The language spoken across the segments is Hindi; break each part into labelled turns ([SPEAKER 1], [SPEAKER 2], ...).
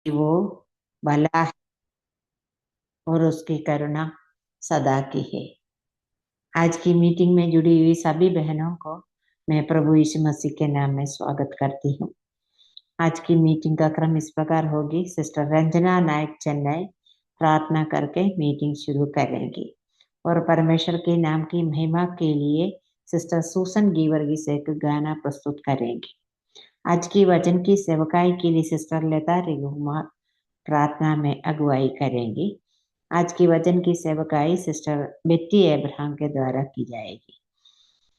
[SPEAKER 1] वो भला है और उसकी करुणा सदा की है। आज की मीटिंग में जुड़ी हुई सभी बहनों को मैं प्रभु यीशु मसीह के नाम में स्वागत करती हूँ। आज की मीटिंग का क्रम इस प्रकार होगी। सिस्टर रंजना नायक चेन्नई प्रार्थना करके मीटिंग शुरू करेंगी और परमेश्वर के नाम की महिमा के लिए सिस्टर सूसन गीवर्गीस एक गाना प्रस्तुत करेंगी। आज की वचन की सेवकाई के लिए सिस्टर लता रेगुमा प्रार्थना में अगुवाई करेंगी। आज की वचन की सेवकाई सिस्टर बेट्टी एब्राहम के द्वारा की जाएगी।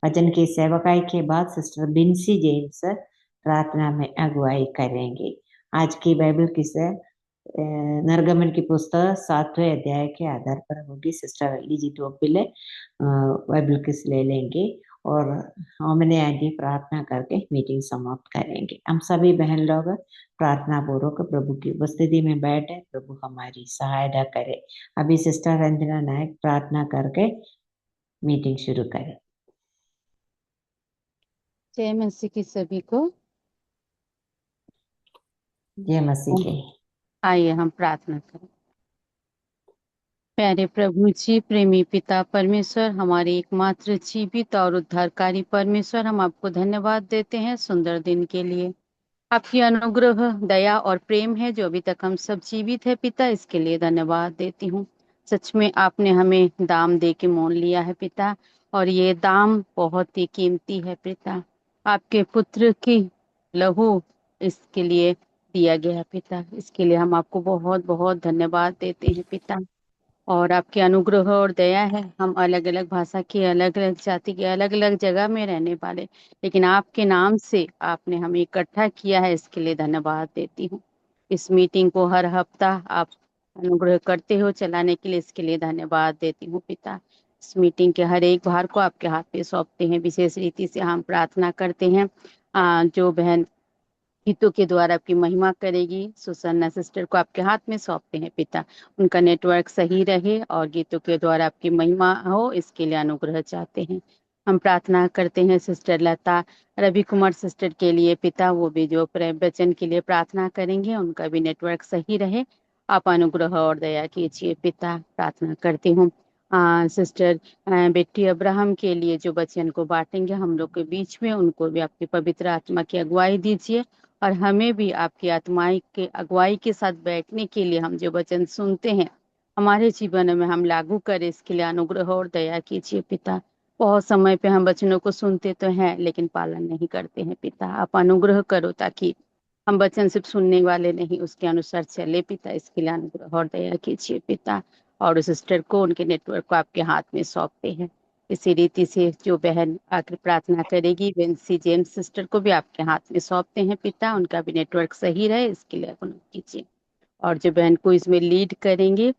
[SPEAKER 1] वचन की सेवकाई के बाद सिस्टर बिन्सी जेम्स प्रार्थना में अगुवाई करेंगे। आज की बाइबल की से निर्गमन की पुस्तक 7वें अध्याय के आधार पर होगी। सिस्टर लीजी टोपिले बाइबल किस ले लेंगे और हमने आगे प्रार्थना करके मीटिंग समाप्त करेंगे। हम सभी बहन लोग प्रार्थना पूर्वक प्रभु की उपस्थिति में बैठे प्रभु हमारी सहायता करे। अभी सिस्टर रंजना नायक प्रार्थना करके मीटिंग शुरू करें।
[SPEAKER 2] जय मसीह की सभी को।
[SPEAKER 1] जय मसीह के।
[SPEAKER 2] आइए हम प्रार्थना करें। प्यारे प्रभु जी, प्रेमी पिता परमेश्वर, हमारे एकमात्र जीवित और उद्धारकारी परमेश्वर, हम आपको धन्यवाद देते हैं सुंदर दिन के लिए। आपकी अनुग्रह, दया और प्रेम है जो अभी तक हम सब जीवित है पिता, इसके लिए धन्यवाद देती हूँ। सच में आपने हमें दाम दे के मोल लिया है पिता, और ये दाम बहुत ही कीमती है पिता। आपके पुत्र की लहू इसके लिए दिया गया है पिता, इसके लिए हम आपको बहुत बहुत धन्यवाद देते हैं पिता। और आपके अनुग्रह और दया है, हम अलग अलग भाषा के, अलग अलग जाति के, अलग अलग जगह में रहने वाले, लेकिन आपके नाम से आपने हमें इकट्ठा किया है, इसके लिए धन्यवाद देती हूँ। इस मीटिंग को हर हफ्ता आप अनुग्रह करते हो चलाने के लिए, इसके लिए धन्यवाद देती हूँ पिता। इस मीटिंग के हर एक भार को आपके हाथ पे सौंपते हैं। विशेष रीति से हम प्रार्थना करते हैं जो बहन गीतों के द्वारा आपकी महिमा करेगी, सुसन्ना सिस्टर को आपके हाथ में सौंपते हैं पिता। उनका नेटवर्क सही रहे और गीतों के द्वारा आपकी महिमा हो, इसके लिए अनुग्रह चाहते हैं। हम प्रार्थना करते हैं सिस्टर लता रवि कुमार सिस्टर के लिए पिता, वो भी जो प्रेम वचन के लिए प्रार्थना करेंगे, उनका भी नेटवर्क सही रहे। आप अनुग्रह और दया कीजिए पिता। प्रार्थना करती हूँ सिस्टर बेट्टी अब्राहम के लिए, जो वचन को बांटेंगे हम लोग के बीच में, उनको भी आपकी पवित्र आत्मा की अगुवाई दीजिए, और हमें भी आपकी आत्माई के अगुवाई के साथ बैठने के लिए, हम जो वचन सुनते हैं हमारे जीवन में हम लागू करें, इसके लिए अनुग्रह और दया कीजिए पिता। बहुत समय पे हम वचनों को सुनते तो हैं लेकिन पालन नहीं करते हैं पिता, आप अनुग्रह करो ताकि हम वचन सिर्फ सुनने वाले नहीं, उसके अनुसार चले पिता, इसके लिए अनुग्रह और दया कीजिए पिता। और उस सिस्टर को, उनके नेटवर्क को आपके हाथ में सौंपते हैं। इसी रीति से जो बहन आकर प्रार्थना करेगी, बेंसी जेम्स सिस्टर को भी आपके हाथ में सौंपते हैं पिता, उनका भी नेटवर्क सही रहे, इसके लिए अनुग्रह कीजिए। और जो बहन को इसमें लीड करेंगे,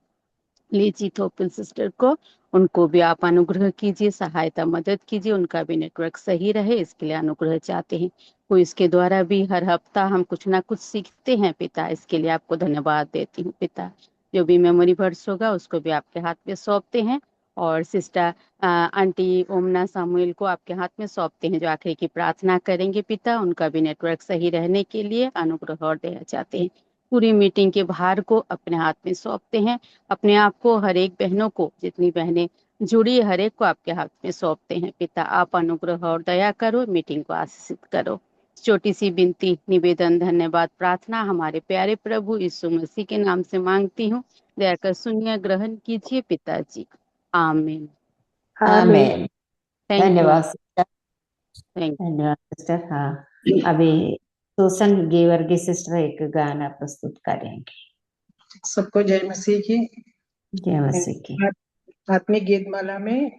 [SPEAKER 2] लीची थोपिल सिस्टर को, उनको भी आप अनुग्रह कीजिए, सहायता मदद कीजिए, उनका भी नेटवर्क सही रहे, इसके लिए अनुग्रह चाहते हैं। कोई इसके द्वारा भी हर हफ्ता हम कुछ ना कुछ सीखते हैं पिता, इसके लिए आपको धन्यवाद देती हूँ पिता। जो भी मेमोरी वर्ड्स होगा उसको भी आपके हाथ में सौंपते हैं। और सिस्टर आंटी ओमना सामुएल को आपके हाथ में सौंपते हैं, जो आखिरी की प्रार्थना करेंगे पिता, उनका भी नेटवर्क सही रहने के लिए अनुग्रह और दया चाहते हैं। पूरी मीटिंग के भार को अपने हाथ में सौंपते हैं। अपने आप को, हर एक बहनों को, जितनी बहनें जुड़ी हर एक को आपके हाथ में सौंपते हैं पिता। आप अनुग्रह और दया करो, मीटिंग को आशीषित करो। छोटी सी विनती, निवेदन, धन्यवाद, प्रार्थना हमारे प्यारे प्रभु यीशु मसीह के नाम से मांगती हूँ। दया कर सुनिए, ग्रहण कीजिए पिताजी। आमीन।
[SPEAKER 3] आमीन।
[SPEAKER 1] आमेन।
[SPEAKER 2] Thank you.
[SPEAKER 1] धन्यवाद सिस्टर।
[SPEAKER 2] थैंक
[SPEAKER 1] धन्यवाद सिस्टर। हाँ, अभी सूसन गीवर्गी सिस्टर एक गाना प्रस्तुत करेंगे।
[SPEAKER 3] सबको जय मसीह की।
[SPEAKER 1] जय मसीह की।
[SPEAKER 3] आत्मिक गीत माला में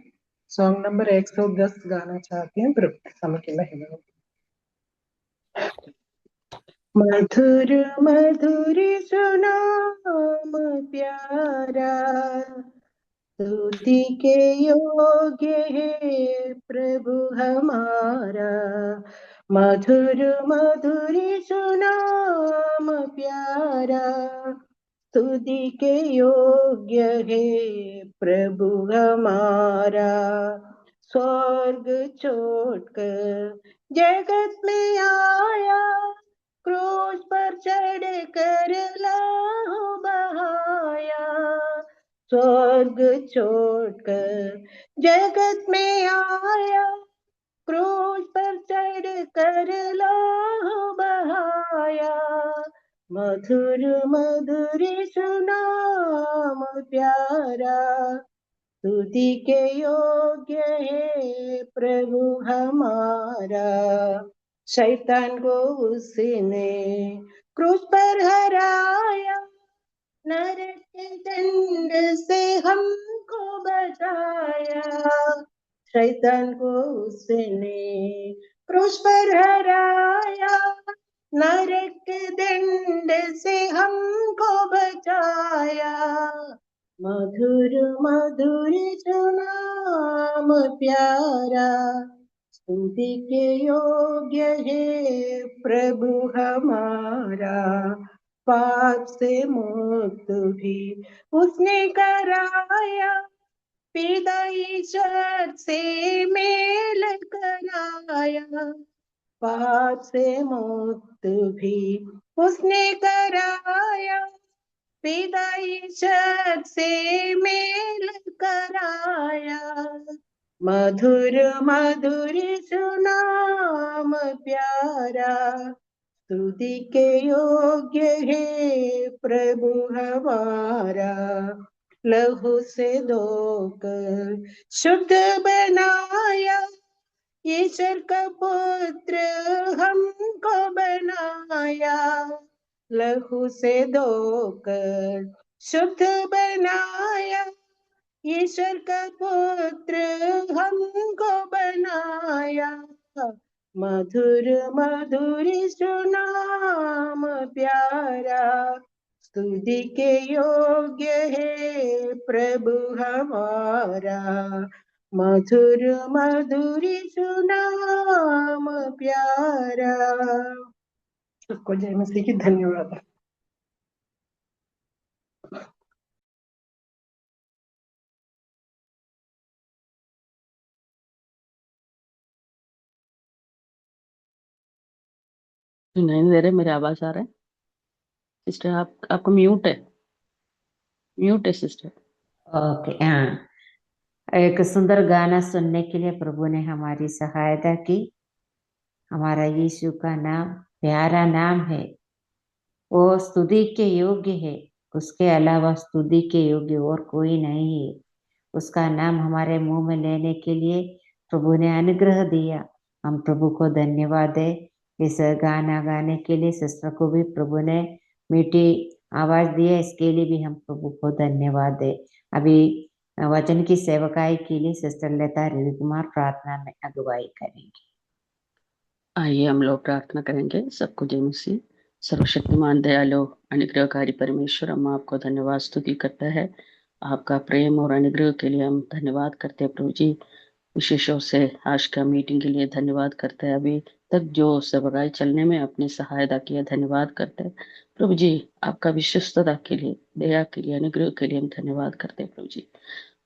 [SPEAKER 3] सॉन्ग नंबर 110 गाना चाहते हैं प्रभु के समय की महिमा। मधुर मधुर सुनाम प्यारा, स्तुति के योग्य है प्रभु हमारा। मधुर मधुर सुनाम प्यारा, स्तुति के योग्य है प्रभु हमारा। स्वर्ग छोड़कर जगत में आया, क्रूस पर चढ़ कर लहू बहाया, स्वर्ग छोड़कर जगत में आया, क्रूस पर चढ़ कर लहू बहाया, मधुर मधुर सुनाम प्यारा, स्तुति के योग्य है प्रभु हमारा। शैतान को उसने क्रूस पर हराया, नरक के दंड से हमको बचाया, शैतान को उसने क्रूस पर हराया, नरक के दंड से हमको बचाया, मधुर मधुर सुनाम प्यारा, स्तुति के योग्य है प्रभु हमारा। पाप से मुक्त भी उसने कराया, पिता ईश्वर से मेल कराया, पाप से मुक्त भी उसने कराया, पिता ईश्वर से मेल कराया, मधुर मधुर सुनाम प्यारा, स्तुति के योग्य है प्रभु हमारा। लहू से धोकर शुद्ध बनाया, ईश्वर का पुत्र हमको बनाया, लहू से धोकर शुद्ध बनाया, ईश्वर का पुत्र हमको बनाया, मधुर मधुर सुनाम प्यारा, स्तुति के योग्य है प्रभु हमारा, मधुर मधुर सुनाम प्यारा। सबको जय मसीह की धन्यवाद।
[SPEAKER 4] नहीं दे रहे, मेरे आवाज आ रहा है सिस्टर? आपको म्यूट है सिस्टर।
[SPEAKER 1] ओके, हाँ। एक सुंदर गाना सुनने के लिए प्रभु ने हमारी सहायता की। हमारा यीशु का नाम प्यारा नाम है, वो स्तुति के योग्य है, उसके अलावा स्तुति के योग्य और कोई नहीं है। उसका नाम हमारे मुंह में लेने के लिए प्रभु ने अनुग्रह दिया। हम प्रभु को धन्यवाद दे। इस गाना गाने के लिए सिस्टर को भी प्रभु ने मीठी आवाज दी है, इसके लिए भी हम प्रभु को धन्यवाद दे। अभी वचन की सेवकाई के लिए सिस्टर लता रवि कुमार प्रार्थना में अगुवाई करेंगे।
[SPEAKER 4] आइए हम लोग प्रार्थना करेंगे। सबको जय मसीह। सर्वशक्तिमान दयालु अनुग्रहकारी परमेश्वर, हम आपको धन्यवाद स्तुति करता है। आपका प्रेम और अनुग्रह के लिए हम धन्यवाद करते हैं प्रभु जी। विशेष रूप से आज का मीटिंग के लिए धन्यवाद करते हैं। अभी तक जो सेवकाई चलने में अपनी सहायता किया, धन्यवाद करते हैं प्रभु जी। आपका विश्वस्तता के लिए, दया के लिए, अनुग्रह के लिए हम धन्यवाद करते हैं प्रभु जी।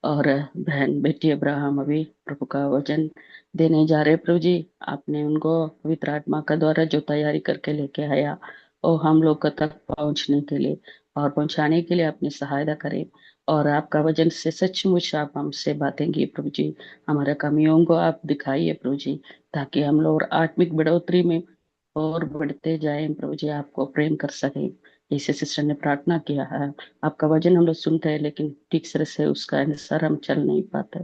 [SPEAKER 4] और बहन बेटी अब्राहम अभी प्रभु का वचन देने जा रहे प्रभु जी। आपने उनको पवित्र आत्मा का द्वारा जो तैयारी करके लेके आया, और हम लोग तक पहुंचने के लिए और पहुंचाने के लिए अपनी सहायता करें। और आपका वचन से सचमुच आप हमसे बातें की प्रभु जी। हमारे कमियों को आप दिखाइए प्रभु जी, ताकि हम लोग आत्मिक बढ़ोतरी में और बढ़ते जाएं प्रभु जी, आपको प्रेम कर सकें। जैसे सिस्टर ने प्रार्थना किया है, आपका वचन हम लोग सुनते हैं लेकिन ठीक तरह से उसका अनुसार हम चल नहीं पाते।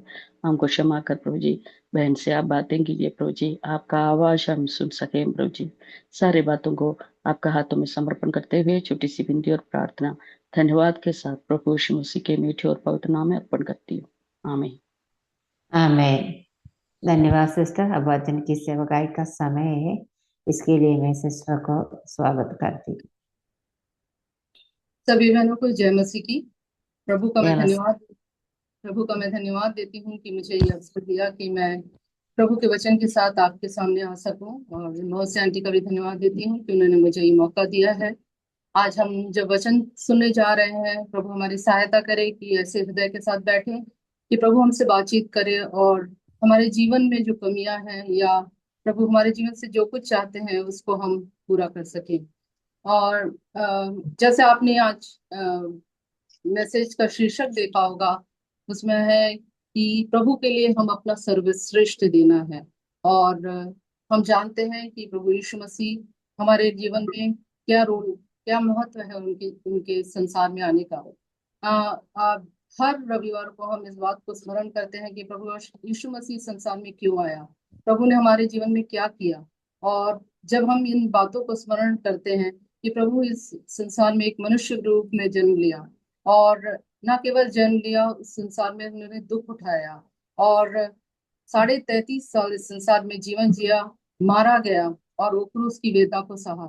[SPEAKER 4] हमको क्षमा कर प्रभु जी। बहन से आप बातें कीजिए प्रभु जी, आपका आवाज हम सुन सकें प्रभु जी। सारी बातों को आपका हाथों में समर्पण करते हुए छोटी सी विनती और प्रार्थना धन्यवाद के साथ प्रभु यीशु मसीह के मीठे और पवित्र नाम में अर्पण करती हूँ। आमीन।
[SPEAKER 1] आमीन। धन्यवाद सिस्टर। अब वचन की सेवकाई का समय है, इसके लिए मैं सिस्टर को स्वागत करती हूँ।
[SPEAKER 5] सभी बहनों को जय मसीह की। प्रभु का मैं
[SPEAKER 1] जय मसीह।
[SPEAKER 5] धन्यवाद देती हूँ कि मुझे ये अवसर दिया कि मैं प्रभु के वचन के साथ आपके सामने आ सकूं। और मौसी आंटी का भी धन्यवाद देती हूँ कि उन्होंने मुझे ये मौका दिया है। आज हम जब वचन सुनने जा रहे हैं, प्रभु हमारी सहायता करे कि ऐसे हृदय के साथ बैठे कि प्रभु हमसे बातचीत करे और हमारे जीवन में जो कमियां हैं या प्रभु हमारे जीवन से जो कुछ चाहते हैं उसको हम पूरा कर सके। और जैसे आपने आज मैसेज का शीर्षक देखा होगा, उसमें है कि प्रभु के लिए हम अपना सर्वश्रेष्ठ देना है। और हम जानते हैं कि प्रभु यीशु मसीह हमारे जीवन में क्या रोल, क्या महत्व है उनके उनके संसार में आने का। हर रविवार को हम इस बात को स्मरण करते हैं कि प्रभु यीशु मसीह संसार में क्यों आया, प्रभु ने हमारे जीवन में क्या किया। और जब हम इन बातों को स्मरण करते हैं कि प्रभु इस संसार में एक मनुष्य रूप में जन्म लिया, और न केवल जन्म लिया, उस संसार में उन्होंने दुख उठाया और 33.5 साल इस संसार में जीवन जिया, मारा गया और वो क्रूस की वेदना को सहा।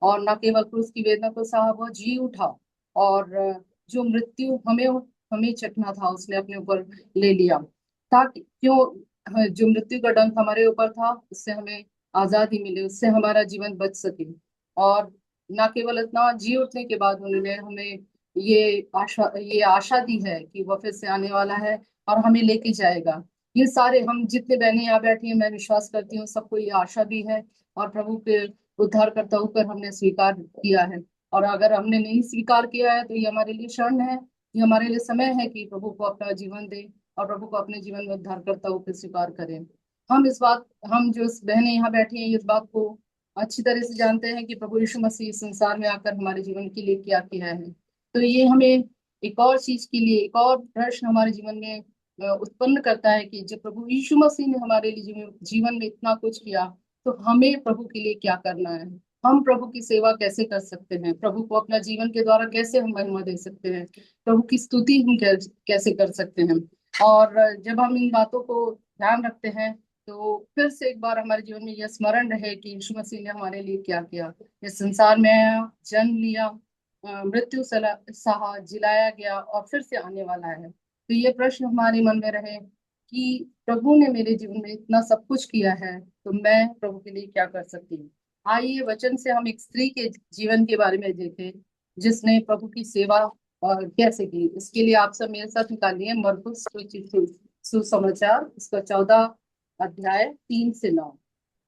[SPEAKER 5] और न केवल क्रूस की वेदना को सहा, वो जी उठा और जो मृत्यु हमें हमें चखना था उसने अपने ऊपर ले लिया, ताकि क्यों जो मृत्यु का डंक हमारे ऊपर था उससे हमें आजादी मिले, उससे हमारा जीवन बच सके। और न केवल इतना, जी उठने के बाद उन्होंने हमें ये आशा दी है कि वह फिर से आने वाला है और हमें लेके जाएगा। ये सारे हम जितने बहनें यहाँ बैठी हैं, मैं विश्वास करती हूँ सबको ये आशा भी है और प्रभु के उद्धारकर्ता होकर हमने स्वीकार किया है। और अगर हमने नहीं स्वीकार किया है तो ये हमारे लिए क्षण है, ये हमारे लिए समय है कि प्रभु को अपना जीवन दे और प्रभु को अपने जीवन में उद्धारकर्ता होकर स्वीकार करें। हम जो बहनें यहाँ बैठी हैं इस बात को अच्छी तरह से जानते हैं कि प्रभु यीशु मसीह इस संसार में आकर हमारे जीवन के लिए क्या किया है। तो ये हमें एक और चीज के लिए, एक और प्रश्न हमारे जीवन में उत्पन्न करता है कि जब प्रभु यीशु मसीह ने हमारे लिए जीवन में इतना कुछ किया, तो हमें प्रभु के लिए क्या करना है, हम प्रभु की सेवा कैसे कर सकते हैं, प्रभु को अपना जीवन के द्वारा कैसे हम महिमा दे सकते हैं, प्रभु की स्तुति हम कैसे कर सकते हैं। और जब हम इन बातों को ध्यान रखते हैं तो फिर से एक बार हमारे जीवन में यह स्मरण रहे कि यीशु मसीह ने हमारे लिए क्या किया। इस संसार में आया, जन्म लिया, मृत्यु सहा, जिलाया गया और फिर से आने वाला है। तो ये प्रश्न हमारे मन में रहे कि प्रभु ने मेरे जीवन में इतना सब कुछ किया है, तो मैं प्रभु के लिए क्या कर सकती हूँ। आइए वचन से हम एक स्त्री के जीवन के बारे में देखें जिसने प्रभु की सेवा और कैसे की। इसके लिए आप सब मेरे साथ निकालिए मरकुस सुसमाचार, इसका 14 अध्याय 3 से 9।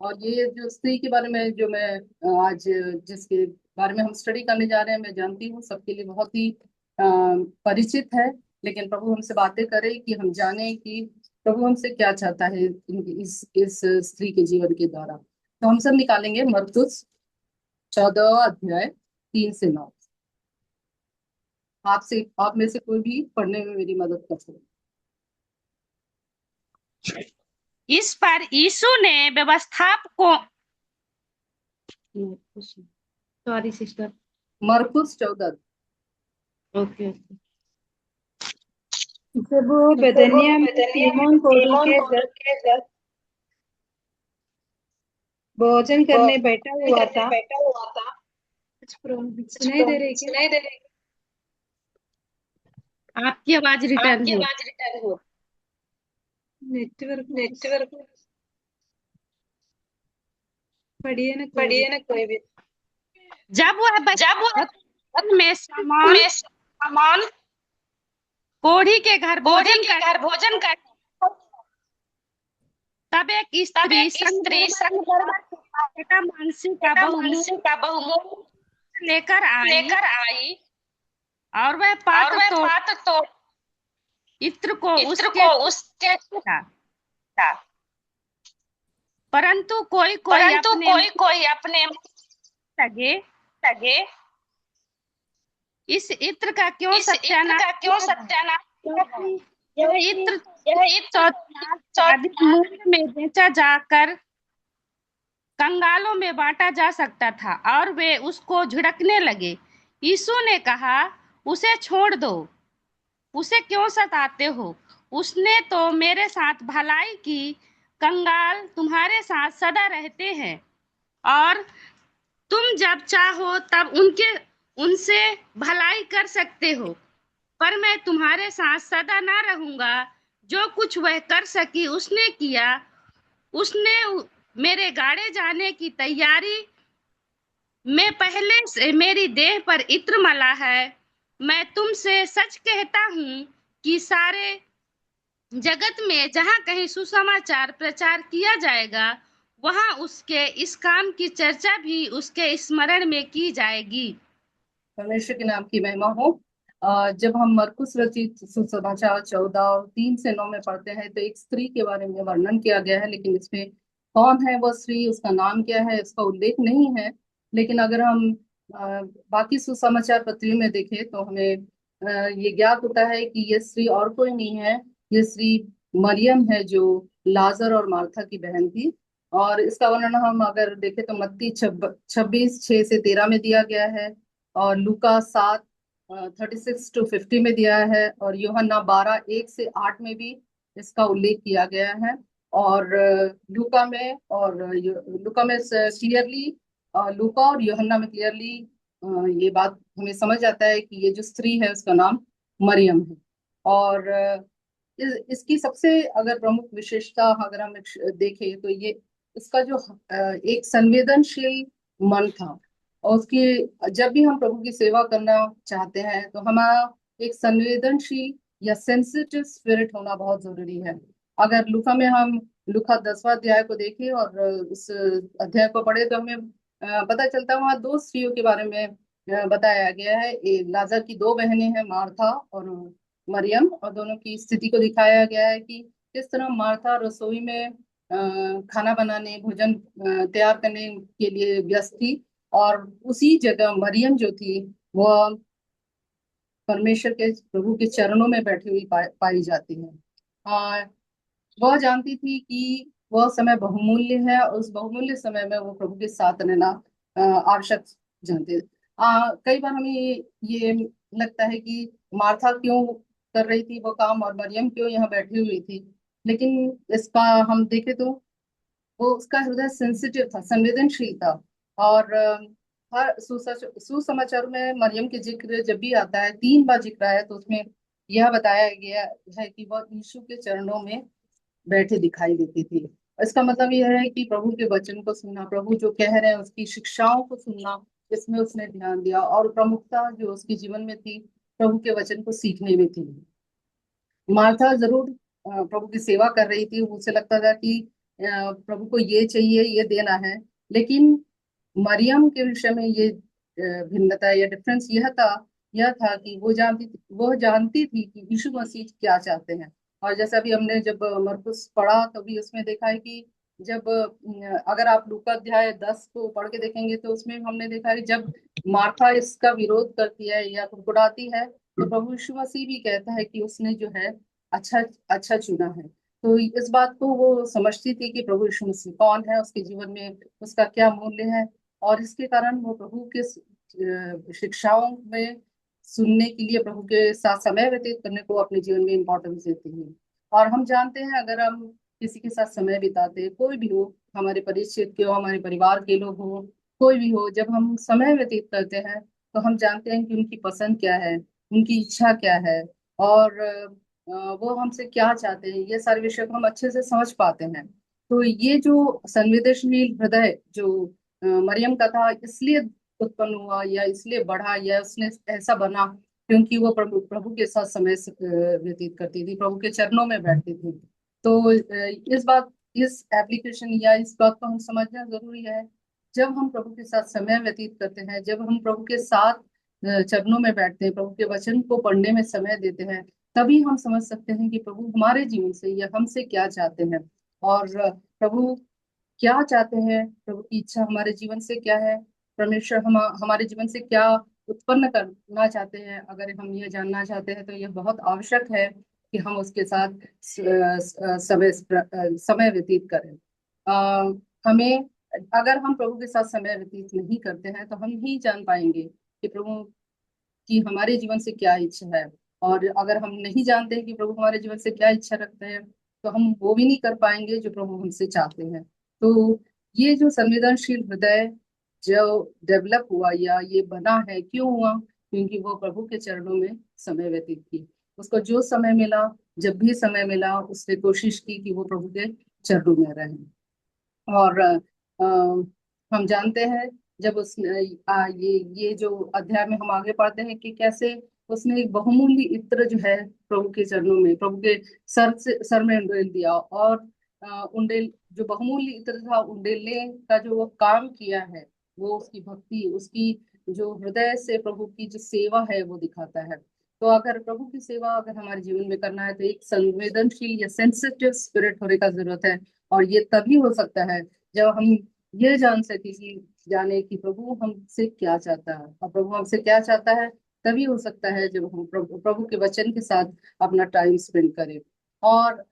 [SPEAKER 5] और ये जो स्त्री के बारे में जो मैं आज जिसके बारे में हम स्टडी करने जा रहे हैं, मैं जानती हूँ सबके लिए बहुत ही परिचित है, लेकिन प्रभु हमसे बातें करे कि हम जाने कि प्रभु हमसे क्या चाहता है इस स्त्री के जीवन के द्वारा। तो हम सब निकालेंगे मरकुस 14 अध्याय 3 से 9। आप में से कोई भी पढ़ने में मेरी मदद कर सकते।
[SPEAKER 6] इस पर यीशु ने व्यवस्थापकों, सॉरी सिस्टर,
[SPEAKER 5] मरकुस 14।
[SPEAKER 6] ओके।
[SPEAKER 7] जब वो बेतनिया में सीमोन कोढ़ी के घर भोजन करने बैठा हुआ था, सुनाई दे रही क्या?
[SPEAKER 6] आपकी आवाज रिटर्न हो।
[SPEAKER 7] नेटवर्क पढ़िए ना कोई भी।
[SPEAKER 6] जब वह में सामान कोढ़ी के घर भोजन कर तब एक स्त्री संग बेटा मानसी का बहुमूल्य लेकर आई और वह पात्र तो इत्र को उसके था। परंतु कोई अपने लगे इस इत्र का क्यों सत्यानाश, यह इत्र अधिक मूल्य में बेचा जाकर कंगालों में बांटा जा सकता था, और वे उसको झिड़कने लगे। यीशु ने कहा, उसे छोड़ दो, उसे क्यों सताते हो? उसने तो मेरे साथ भलाई की। कंगाल तुम्हारे साथ सदा रहते हैं और तुम जब चाहो तब उनसे भलाई कर सकते हो, पर मैं तुम्हारे साथ सदा ना रहूंगा। जो कुछ वह कर सकी उसने किया। उसने मेरे गाड़े जाने की तैयारी में पहले से मेरी देह पर इत्र मला है। मैं तुमसे सच कहता हूँ कि सारे जगत में जहाँ कहीं सुसमाचार प्रचार किया जाएगा, वहाँ उसके इस काम की चर्चा भी उसके स्मरण में की जाएगी।
[SPEAKER 5] परमेश्वर के नाम की महिमा हो। जब हम मरकुस रचित सुसमाचार 14:3 से 9 में पढ़ते हैं तो एक स्त्री के बारे में वर्णन किया गया है, लेकिन इसमें कौन है वह स्त्री, उसका नाम क्या है, उसका उल्लेख नहीं है। लेकिन अगर हम बाकी सुसमाचार पत्रियों में देखें तो हमें ये ज्ञात होता है कि ये स्त्री और कोई नहीं है, ये स्त्री मरियम है, जो लाजर और मार्था की बहन थी। और इसका वर्णन हम अगर देखें तो मत्ती 26:6 से 13 में दिया गया है, और लूका 7:36-50 में दिया है, और यूहन्ना 12:1 से 8 में भी इसका उल्लेख किया गया है। और लूका में क्लियरली, लूका और यूहन्ना में क्लियरली ये बात हमें समझ आता है कि ये जो स्त्री है उसका नाम मरियम है। और इसकी सबसे अगर प्रमुख विशेषता अगर हम देखें तो ये इसका जो एक संवेदनशील मन था। और उसकी जब भी हम प्रभु की सेवा करना चाहते हैं तो हमारा एक संवेदनशील या सेंसिटिव स्पिरिट होना बहुत जरूरी है। अगर लूका में हम लूका 10वां अध्याय को देखें और उस अध्याय को पढ़े तो हमें पता चलता है वहाँ दो स्त्रियों के बारे में बताया गया है। लाजर की दो बहनें हैं, मार्था और मरियम, और दोनों की स्थिति को दिखाया गया है कि किस तरह मार्था रसोई में खाना बनाने, भोजन तैयार करने के लिए व्यस्त थी, और उसी जगह मरियम जो थी वह परमेश्वर के प्रभु के चरणों में बैठी हुई पाई जाती है। आ, वह जानती थी कि वह समय बहुमूल्य है, और उस बहुमूल्य समय में वो प्रभु के साथ रहना आवश्यक जानते थे। कई बार हमें ये लगता है कि मार्था क्यों कर रही थी वो काम और मरियम क्यों यहाँ बैठी हुई थी, लेकिन इसका हम देखें तो वो उसका हृदय सेंसिटिव था, संवेदनशील था। और हर सुसमाचार में मरियम के जिक्र जब भी आता है, 3 बार जिक्र आया, तो उसमें यह बताया गया है कि वह यीशु के चरणों में बैठे दिखाई देती थी। इसका मतलब यह है कि प्रभु के वचन को सुनना, प्रभु जो कह रहे हैं उसकी शिक्षाओं को सुनना, इसमें उसने ध्यान दिया, और प्रमुखता जो उसके जीवन में थी प्रभु के वचन को सीखने में थी। मार्था जरूर प्रभु की सेवा कर रही थी, उसे लगता था कि प्रभु को ये चाहिए, ये देना है। लेकिन मरियम के विषय में ये भिन्नता या डिफरेंस यह था कि वो जानती थी कि यीशु मसीह क्या चाहते हैं। और जैसा भी हमने जब मरकुस पढ़ा तो भी उसमें देखा है कि जब अगर आप लूका अध्याय 10 को पढ़ के देखेंगे तो उसमें हमने देखा है कि जब मार्था इसका विरोध करती है या कुड़कुड़ाती है तो प्रभु यीशु मसीह भी कहता है कि उसने जो है अच्छा अच्छा चुना है। तो इस बात को वो समझती थी कि प्रभु यीशु मसीह कौन है, उसके जीवन में उसका क्या मूल्य है, और इसके कारण वो प्रभु के शिक्षाओं में सुनने के लिए, प्रभु के साथ समय व्यतीत करने को अपने जीवन में इम्पोर्टेंस देती है। और हम जानते हैं अगर हम किसी के साथ समय बिताते हैं, कोई भी हो, हमारे परिचित के हो, हमारे परिवार के लोग हो, कोई भी हो, जब हम समय व्यतीत करते हैं तो हम जानते हैं कि उनकी पसंद क्या है, उनकी इच्छा क्या है, और वो हमसे क्या चाहते हैं, ये सारे विषय को हम अच्छे से समझ पाते हैं। तो ये जो संवेदनशील हृदय जो मरियम का था, इसलिए उत्पन्न हुआ या इसलिए बढ़ा या उसने ऐसा बना क्योंकि वो प्रभु प्रभु के साथ समय व्यतीत करती थी, प्रभु के चरणों में बैठती थी। तो इस एप्लीकेशन या इस बात को हम समझना जरूरी है। जब हम प्रभु के साथ समय व्यतीत करते हैं, जब हम प्रभु के साथ चरणों में बैठते हैं, प्रभु के वचन को पढ़ने में समय देते हैं, तभी हम समझ सकते हैं कि प्रभु हमारे जीवन से या हमसे क्या चाहते हैं, और प्रभु क्या चाहते हैं, प्रभु की इच्छा हमारे जीवन से क्या है, परमेश्वर हमारे जीवन से क्या उत्पन्न करना चाहते हैं। अगर हम ये जानना चाहते हैं तो यह बहुत आवश्यक है कि हम उसके साथ समय व्यतीत करें। हमें अगर हम प्रभु के साथ समय व्यतीत नहीं करते हैं तो हम नहीं जान पाएंगे कि प्रभु की हमारे जीवन से क्या इच्छा है। और अगर हम नहीं जानते हैं कि प्रभु हमारे जीवन से क्या इच्छा रखते हैं तो हम वो भी नहीं कर पाएंगे जो प्रभु हमसे चाहते हैं। तो ये जो संवेदनशील हृदय जो डेवलप हुआ या ये बना है, क्यों हुआ? क्योंकि वो प्रभु के चरणों में समय व्यतीत की। उसको जो समय मिला, जब भी समय मिला, उसने कोशिश की कि वो प्रभु के चरणों में रहे। और हम जानते हैं जब उसने ये जो अध्याय में हम आगे पढ़ते हैं कि कैसे उसने एक बहुमूल्य इत्र जो है प्रभु के चरणों में, प्रभु के सर में डाल दिया, और उंडेल जो बहुमूल्य इत्र था उंडेलने का जो वो काम किया है, वो उसकी भक्ति, उसकी जो हृदय से प्रभु की जो सेवा है वो दिखाता है। तो अगर प्रभु की सेवा अगर हमारे जीवन में करना है तो एक संवेदनशील या सेंसिटिव स्पिरिट होने का जरूरत है। और ये तभी हो सकता है जब हम ये जान सके कि जाने कि प्रभु हमसे क्या चाहता है, और प्रभु हमसे क्या चाहता है तभी हो सकता है जब हम प्रभु के वचन के साथ अपना टाइम स्पेंड करें। और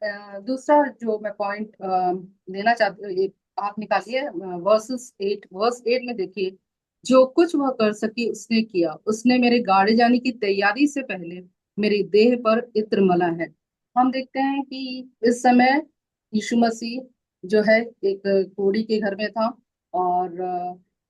[SPEAKER 5] दूसरा जो मैं पॉइंट देना चाहती हूँ, एक आप निकालिए वर्स 8 में देखिए, जो कुछ वह कर सकी उसने किया, उसने मेरे गाड़े जाने की तैयारी से पहले मेरी देह पर इत्र मला है। हम देखते हैं कि इस समय यीशु मसीह जो है एक कोढ़ी के घर में था, और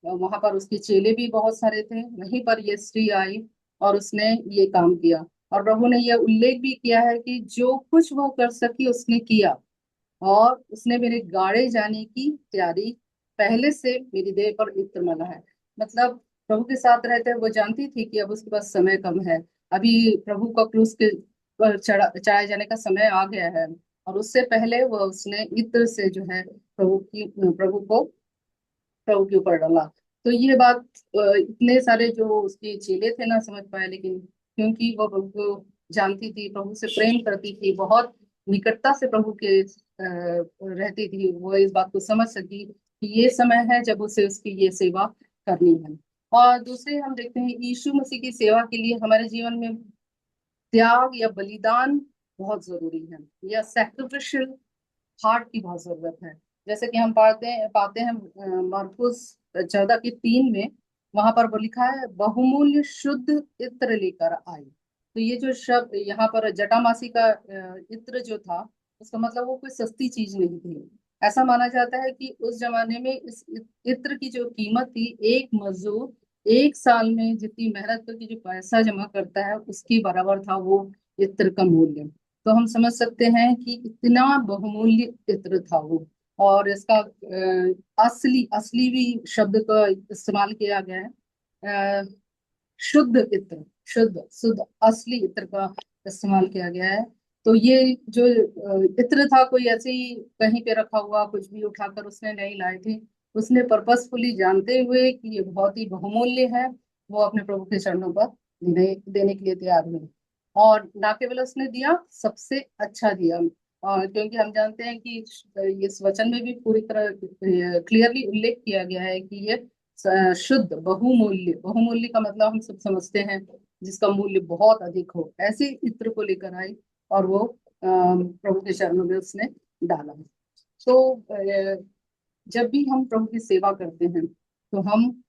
[SPEAKER 5] वहां पर उसके चेले भी बहुत सारे थे। वहीं पर ये स्त्री आई और उसने ये काम किया, और प्रभु ने यह उल्लेख भी किया है कि जो कुछ वह कर सकी उसने किया, और उसने मेरे गाड़े जाने की तैयारी पहले से मेरी देह पर इत्र मला है। मतलब प्रभु के साथ रहते हुए वो जानती थी कि अब उसके पास समय कम है, अभी प्रभु का क्रूस के पर चढ़ाए जाने का समय आ गया है, और उससे पहले वह उसने इत्र से जो है प्रभु के ऊपर डाला। तो ये बात इतने सारे जो उसके चेले थे ना समझ पाए, लेकिन क्योंकि वो प्रभु को जानती थी, प्रभु से प्रेम करती थी, बहुत निकटता से प्रभु के रहती थी, वो इस बात को समझ सकी कि ये समय है जब उसे उसकी ये सेवा करनी है। और दूसरे हम देखते हैं यीशु मसीह की सेवा के लिए हमारे जीवन में त्याग या बलिदान बहुत जरूरी है, या सैक्रिफिशियल हार्ट की बहुत जरूरत है। जैसे कि हम पाते हैं मरकुस 14:3 में, वहां पर वो लिखा है बहुमूल्य शुद्ध इत्र लेकर आई। तो ये जो शब्द यहाँ पर जटामासी का इत्र जो था, उसका मतलब वो कोई सस्ती चीज नहीं थी। ऐसा माना जाता है कि उस जमाने में इस इत्र की जो कीमत थी, एक मजदूर एक साल में जितनी मेहनत करके जो पैसा जमा करता है उसके बराबर था वो इत्र का मूल्य। तो हम समझ सकते हैं कि इतना बहुमूल्य इत्र था वो। और इसका असली असली भी शब्द का इस्तेमाल किया गया है, शुद्ध इत्र, शुद्ध शुद्ध असली इत्र का इस्तेमाल किया गया है। तो ये जो इत्र था कोई ऐसे ही कहीं पे रखा हुआ कुछ भी उठाकर उसने नहीं लाए थे, उसने पर्पसफुली जानते हुए कि ये बहुत ही बहुमूल्य है, वो अपने प्रभु के चरणों पर देने के लिए तैयार हुए। और ना केवल उसने दिया, सबसे अच्छा दिया। और क्योंकि हम जानते हैं कि इस वचन में भी पूरी तरह क्लियरली उल्लेख किया गया है कि ये शुद्ध बहुमूल्य, बहुमूल्य का मतलब हम सब समझते हैं जिसका मूल्य बहुत अधिक हो, ऐसे इत्र को लेकर आई और वो प्रभु के चरणों में उसने डाला। तो जब भी हम प्रभु की सेवा करते हैं तो हम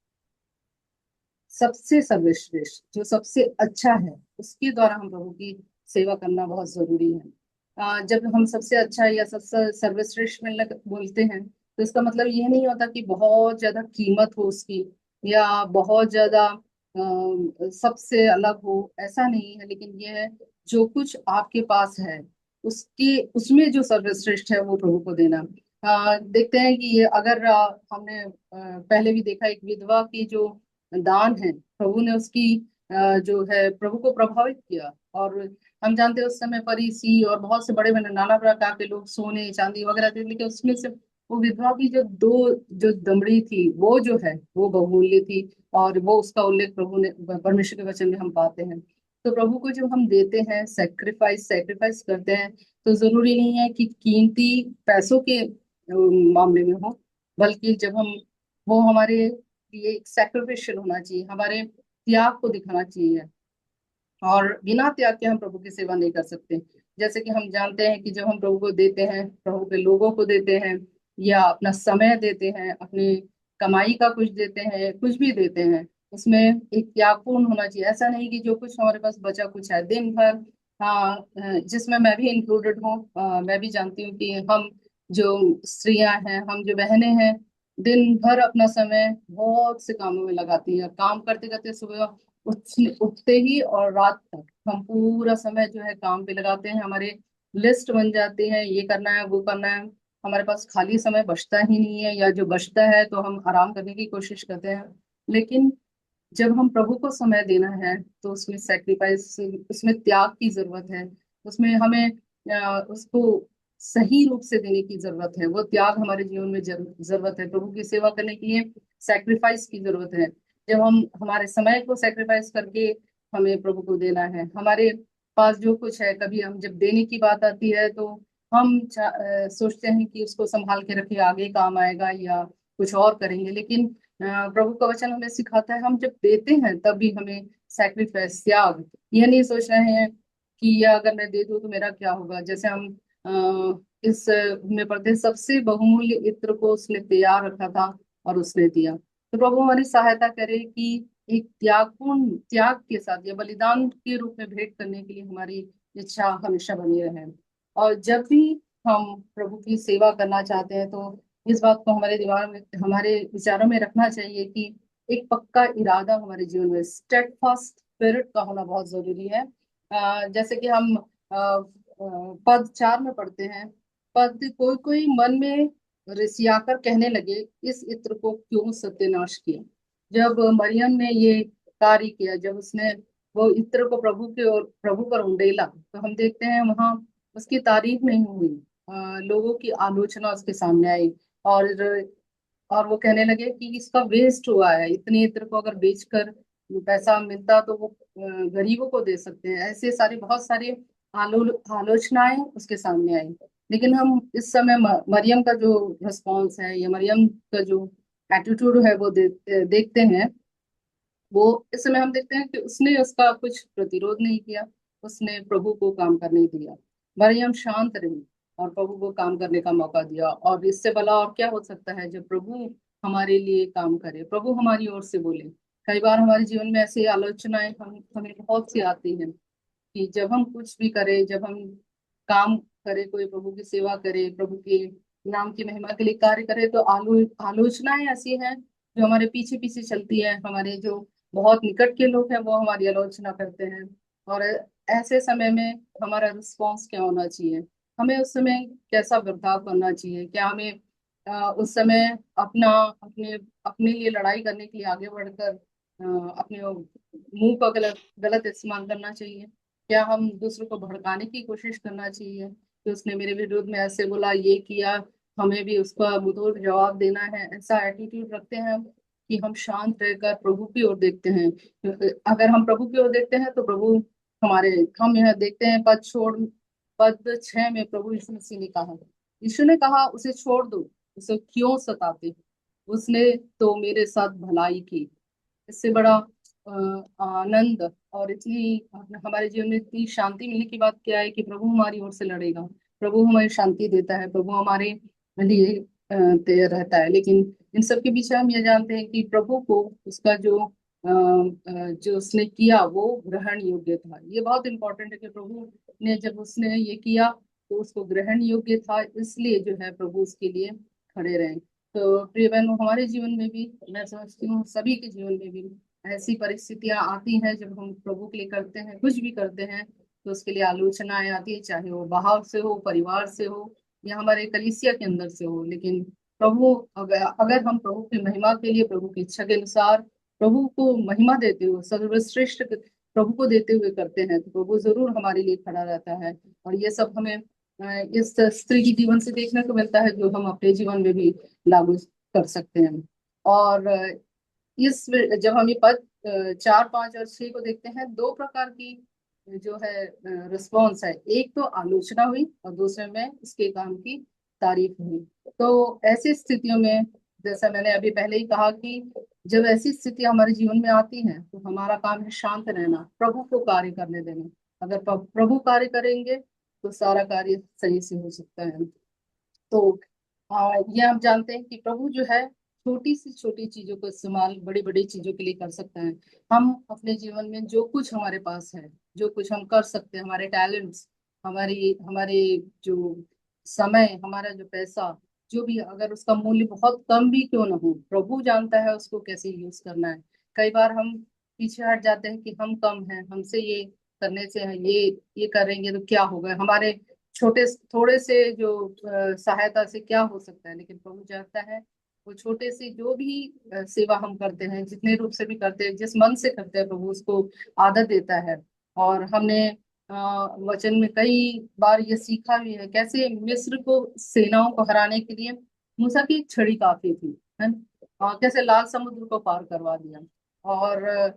[SPEAKER 5] सबसे सर्वश्रेष्ठ जो सबसे अच्छा है उसके द्वारा हम प्रभु की सेवा करना बहुत जरूरी है। जब हम सबसे अच्छा या सबसे सर्वश्रेष्ठ मिलने बोलते हैं तो इसका मतलब ये नहीं होता कि बहुत ज्यादा कीमत हो उसकी, या बहुत ज्यादा सबसे अलग हो, ऐसा नहीं है। लेकिन ये है जो कुछ आपके पास है उसके उसमें जो सर्वश्रेष्ठ है वो प्रभु को देना। देखते हैं कि ये अगर हमने पहले भी देखा, एक विधवा की जो दान है, प्रभु ने उसकी जो है प्रभु को प्रभावित किया। और हम जानते हैं उस समय फरीसी और बहुत से बड़े बड़े नाना प्रकार के लोग सोने चांदी वगैरह थे, लेकिन उसमें से वो विधवा की जो दो जो दमड़ी थी वो जो है वो बहुमूल्य थी, और वो उसका उल्लेख प्रभु ने परमेश्वर के वचन में हम पाते हैं। तो प्रभु को जब हम देते हैं, सेक्रीफाइस करते हैं, तो जरूरी नहीं है कि कीमती पैसों के मामले में हो, बल्कि जब हम वो हमारे लिए एक सैक्रिफिशियल होना चाहिए, हमारे त्याग को दिखाना चाहिए। और बिना त्याग के हम प्रभु की सेवा नहीं कर सकते। जैसे कि हम जानते हैं कि जब हम प्रभु को देते हैं, प्रभु के लोगों को देते हैं, या अपना समय देते हैं, अपनी कमाई का कुछ देते हैं, कुछ भी देते हैं, उसमें एक त्यागपूर्ण होना चाहिए। ऐसा नहीं कि जो कुछ हमारे पास बचा कुछ है दिन भर। हाँ, जिसमें मैं भी इंक्लूडेड हूँ, मैं भी जानती हूँ कि हम जो स्त्रियां हैं, हम जो बहनें हैं, दिन भर अपना समय बहुत से कामों में लगाती है, काम करते करते सुबह उठते ही और रात तक हम पूरा समय जो है काम पे लगाते हैं, हमारे लिस्ट बन जाती है, ये करना है वो करना है, हमारे पास खाली समय बचता ही नहीं है, या जो बचता है तो हम आराम करने की कोशिश करते हैं। लेकिन जब हम प्रभु को समय देना है तो उसमें सेक्रीफाइस, उसमें त्याग की जरूरत है। उसमें हमें उसको सही रूप से देने की जरूरत है। वो त्याग हमारे जीवन में जरूरत है। प्रभु की सेवा करने के लिए सैक्रिफाइस की जरूरत है। जब हम हमारे समय को सैक्रिफाइस करके हमें प्रभु को देना है। हमारे पास जो कुछ है, कभी हम जब देने की बात आती है तो हम सोचते हैं कि उसको संभाल के रखे, आगे काम आएगा या कुछ और करेंगे। लेकिन प्रभु का वचन हमें सिखाता है, हम जब देते हैं तब भी हमें सैक्रिफाइस, त्याग, यह नहीं सोच रहे हैं कि यह अगर मैं दे दूं तो मेरा क्या होगा। जैसे हम इस में पढ़ते हैं, सबसे बहुमूल्य इत्र को उसने तैयार रखा था और उसने दिया। तो प्रभु हमारी सहायता करे कि एक त्यागपूर्ण, त्याग के साथ या बलिदान के रूप में भेंट करने के लिए हमारी इच्छा हमेशा बनी रहे। और जब भी हम प्रभु की सेवा करना चाहते हैं तो इस बात को हमारे दिमाग में, हमारे विचारों में रखना चाहिए कि एक पक्का इरादा हमारे जीवन में, स्टेडफास्ट स्पिरिट का होना बहुत जरूरी है। जैसे कि हम पद 4 में पढ़ते हैं, पद कोई कोई मन में रिसियाकर कहने लगे, इस इत्र को क्यों सत्यानाश किया। जब मरियम ने ये कार्य किया, जब उसने वो इत्र को प्रभु के और प्रभु पर उंडेला, तो हम देखते हैं वहां उसकी तारीफ नहीं हुई। लोगों की आलोचना उसके सामने आई। और और वो कहने लगे कि इसका वेस्ट हुआ है, इतने इत्र को अगर बेचकर पैसा मिलता तो वो गरीबों को दे सकते हैं। ऐसे सारी बहुत सारी आलोचनाएं उसके सामने आई। लेकिन हम इस समय मरियम का जो रिस्पॉन्स है या मरियम का जो एटीट्यूड है वो देखते हैं। वो इस समय हम देखते हैं कि उसने उसका कुछ प्रतिरोध नहीं किया, उसने प्रभु को काम करने दिया। मरियम शांत रही और प्रभु को काम करने का मौका दिया। और इससे भला और क्या हो सकता है जब प्रभु हमारे लिए काम करे, प्रभु हमारी ओर से बोले। कई बार हमारे जीवन में ऐसी आलोचनाएं हमें बहुत सी आती हैं कि जब हम कुछ भी करें, जब हम काम करें, कोई प्रभु की सेवा करे, प्रभु के नाम की महिमा के लिए कार्य करे, तो आलोचनाएं ऐसी हैं जो हमारे पीछे पीछे चलती है। हमारे जो बहुत निकट के लोग हैं वो हमारी आलोचना करते हैं। और ऐसे समय में हमारा रिस्पॉन्स क्या होना चाहिए, हमें उस समय कैसा बर्ताव करना चाहिए। क्या हमें उस समय अपना अपने अपने लिए लड़ाई करने के लिए आगे बढ़कर अपने मुंह का गलत गलत इस्तेमाल करना चाहिए। क्या हम दूसरों को भड़काने की कोशिश करना चाहिए कि उसने मेरे विरुद्ध में ऐसे बोला, ये किया, हमें भी उसका मुंहतोड़ जवाब देना है। ऐसा एटीट्यूड रखते हैं हम कि हम शांत रहकर प्रभु की ओर देखते हैं। अगर हम प्रभु की ओर देखते हैं तो प्रभु हमारे, हम यह देखते हैं पद 6 में प्रभु यीशु मसीह ने कहा, यीशु ने कहा उसे छोड़ दो, उसे क्यों सताते, उसने तो मेरे साथ भलाई की। इससे बड़ा आनंद और इतनी हमारे जीवन में इतनी शांति मिलने की बात क्या है कि प्रभु हमारी ओर से लड़ेगा, प्रभु हमें शांति देता है, प्रभु हमारे लिए तैयार रहता है। लेकिन इन सब के पीछे हम ये जानते हैं कि प्रभु को उसका जो उसने किया वो ग्रहण योग्य था। ये बहुत इंपॉर्टेंट है कि प्रभु ने जब उसने ये किया तो उसको ग्रहण योग्य था, इसलिए जो है प्रभु उसके लिए खड़े रहे। तो प्रिय बहनों, हमारे जीवन में भी मैं समझती हूँ सभी के जीवन में भी ऐसी परिस्थितियां आती हैं जब हम प्रभु के लिए करते हैं, कुछ भी करते हैं, तो उसके लिए आलोचनाएं आती है, चाहे वो बाहर से हो, परिवार से हो या हमारे कलीसिया के अंदर से हो। लेकिन प्रभु, अगर हम प्रभु की महिमा के लिए, प्रभु की इच्छा के अनुसार प्रभु को महिमा देते हुए, सर्वश्रेष्ठ प्रभु को देते हुए करते हैं, तो प्रभु जरूर हमारे लिए खड़ा रहता है। और ये सब हमें इस स्त्री के जीवन से देखने को मिलता है जो हम अपने जीवन में भी लागू कर सकते हैं। और इस जब हम ये पद 4, 5 और 6 को देखते हैं, दो प्रकार की जो है रिस्पॉन्स है। एक तो आलोचना हुई और दूसरे में उसके काम की तारीफ हुई। तो ऐसी स्थितियों में, जैसा मैंने अभी पहले ही कहा कि जब ऐसी स्थिति हमारे जीवन में आती है तो हमारा काम है शांत रहना, प्रभु को कार्य करने देना। अगर प्रभु कार्य करेंगे तो सारा कार्य सही से हो सकता है। तो ये हम जानते हैं कि प्रभु जो है छोटी सी छोटी चीजों का इस्तेमाल बड़ी बड़ी चीजों के लिए कर सकता है। हम अपने जीवन में जो कुछ हमारे पास है, जो कुछ हम कर सकते हैं, हमारे टैलेंट्स, हमारी हमारे जो समय, हमारा जो पैसा, जो भी, अगर उसका मूल्य बहुत कम भी क्यों ना हो, प्रभु जानता है उसको कैसे यूज करना है। कई बार हम पीछे हट जाते हैं कि हम कम हैं, हमसे ये करने से है, ये करेंगे तो क्या होगा, हमारे छोटे थोड़े से जो सहायता से क्या हो सकता है। लेकिन प्रभु जानता है वो छोटे से जो भी सेवा हम करते हैं, जितने रूप से भी करते हैं, जिस मन से करते हैं, प्रभु उसको आदर देता है। और हमने वचन में कई बार ये सीखा भी है कैसे मिस्र को सेनाओं को हराने के लिए मूसा की एक छड़ी काफी थी, है कैसे लाल समुद्र को पार करवा दिया। और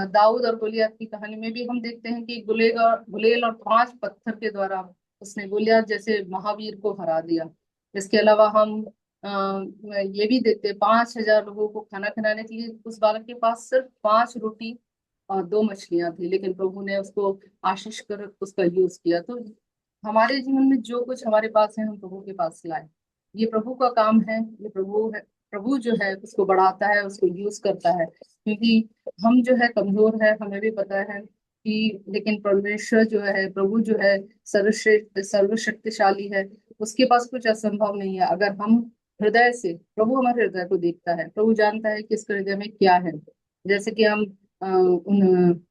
[SPEAKER 5] दाऊद और गोलियत की कहानी में भी हम देखते हैं कि गुलेल और 5 पत्थर के द्वारा उसने गोलियत जैसे महावीर को हरा दिया। इसके अलावा हम ये भी देखते हैं 5,000 लोगों को खाना खिलाने के लिए उस बालक के पास सिर्फ 5 रोटी और 2 मछलियां थी, लेकिन प्रभु ने उसको आशीष कर उसका यूज किया। तो हमारे जीवन में जो कुछ हमारे पास है हम प्रभु के पास लाए, ये प्रभु का काम है, ये प्रभु है। प्रभु जो है उसको बढ़ाता है, उसको यूज करता है, क्योंकि हम जो है कमजोर है, हमें भी पता है कि लेकिन परमेश्वर जो है, प्रभु जो है सर्वश्रेष्ठ सर्वशक्तिशाली है, उसके पास कुछ असंभव नहीं है। अगर हम हृदय से, प्रभु हमारे हृदय को देखता है, प्रभु जानता है कि इसके हृदय में क्या है। जैसे कि हम उन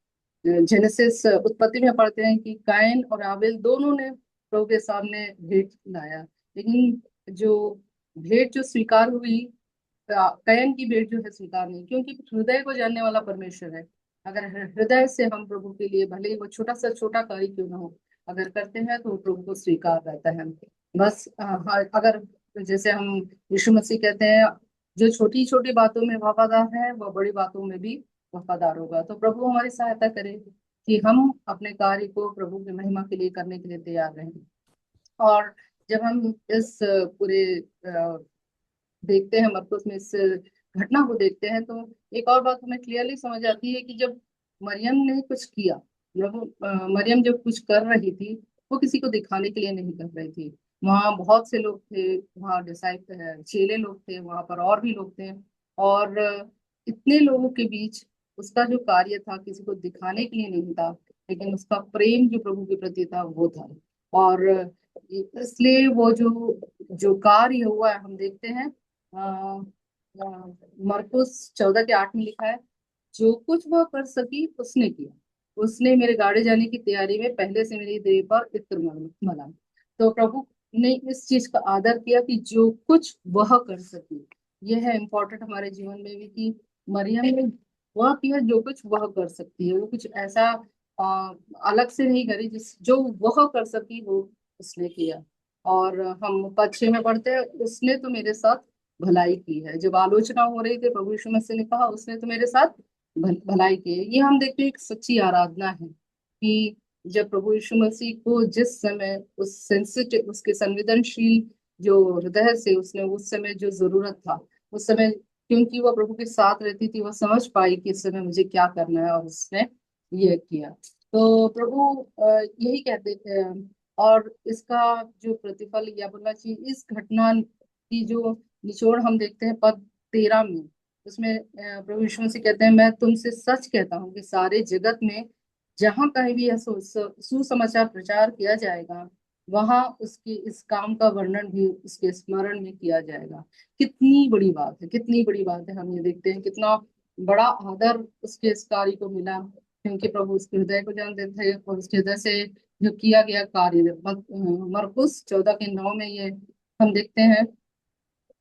[SPEAKER 5] जेनेसिस उत्पत्ति में पढ़ते हैं कि कायन और आबेल दोनों ने प्रभु के सामने भेंट लाया, लेकिन जो भेंट जो स्वीकार हुई, कायन की भेंट जो है स्वीकार नहीं, क्योंकि हृदय को जानने वाला परमेश्वर है। अगर हृदय से हम प्रभु के लिए भले ही वो छोटा सा छोटा कार्य क्यों ना हो, अगर करते हैं तो प्रभु को स्वीकार रहता है। बस अगर जैसे हम यीशु मसीह कहते हैं, जो छोटी छोटी बातों में वफादार है वह बड़ी बातों में भी वफादार होगा। तो प्रभु हमारी सहायता करे कि हम अपने कार्य को प्रभु की महिमा के लिए करने के लिए तैयार रहें। और जब हम इस पूरे देखते हैं मरकुस में इस घटना को देखते हैं, तो एक और बात हमें क्लियरली समझ आती है कि जब मरियम ने कुछ किया, मरियम जब कुछ कर रही थी, वो किसी को दिखाने के लिए नहीं कर रही थी। वहाँ बहुत से लोग थे, वहाँ डिसाइपल चेले लोग थे, वहां पर और भी लोग थे, और इतने लोगों के बीच उसका जो कार्य था किसी को दिखाने के लिए नहीं था, लेकिन उसका प्रेम जो प्रभु के प्रति था वो था। और इसलिए वो जो जो कार्य हुआ है हम देखते हैं मरकुस 14 के 8 में लिखा है, जो कुछ वह कर सकी उसने किया, उसने मेरे गाड़े जाने की तैयारी में पहले से मेरी देह पर इत्र मला। तो प्रभु ने इस चीज का आदर किया कि जो कुछ वह कर सकी। यह है इम्पोर्टेंट हमारे जीवन में भी कि मरियम ने वह किया जो कुछ वह कर सकती है, वो कुछ ऐसा आ, अलग से नहीं करी, जिस जो वह कर सकी वो उसने किया। और हम पद 6 में पढ़ते हैं, उसने तो मेरे साथ भलाई की है। जब आलोचना हो रही थी, प्रभु यीशु मसीह ने कहा उसने तो मेरे साथ भलाई की है। ये हम देखते हैं एक सच्ची आराधना है कि जब प्रभु यीशु मसीह को जिस समय उस सेंसिटिव, उसके संवेदनशील जो हृदय से उसने उस समय जो जरूरत था, उस समय क्योंकि वह प्रभु के साथ रहती थी, वह समझ पाई कि इस समय मुझे क्या करना है, और उसने ये किया। तो प्रभु यही कहते थे। और इसका जो प्रतिफल या बोलना चाहिए, इस घटना की जो निचोड़ हम देखते हैं पद 13 में, उसमें प्रभु यीशु मसीह कहते हैं, मैं तुमसे सच कहता हूँ कि सारे जगत में जहाँ कहीं भी यह सुसमाचार प्रचार किया जाएगा, वहां उसके इस काम का वर्णन भी उसके स्मरण में किया जाएगा। कितनी बड़ी बात है, कितनी बड़ी बात है। हम ये देखते हैं कितना बड़ा आदर उसके इस कार्य को मिला, क्योंकि प्रभु उसके हृदय को जानते थे, और उसके हृदय से जो किया गया कार्य मरकुस 14 के 9 में ये हम देखते हैं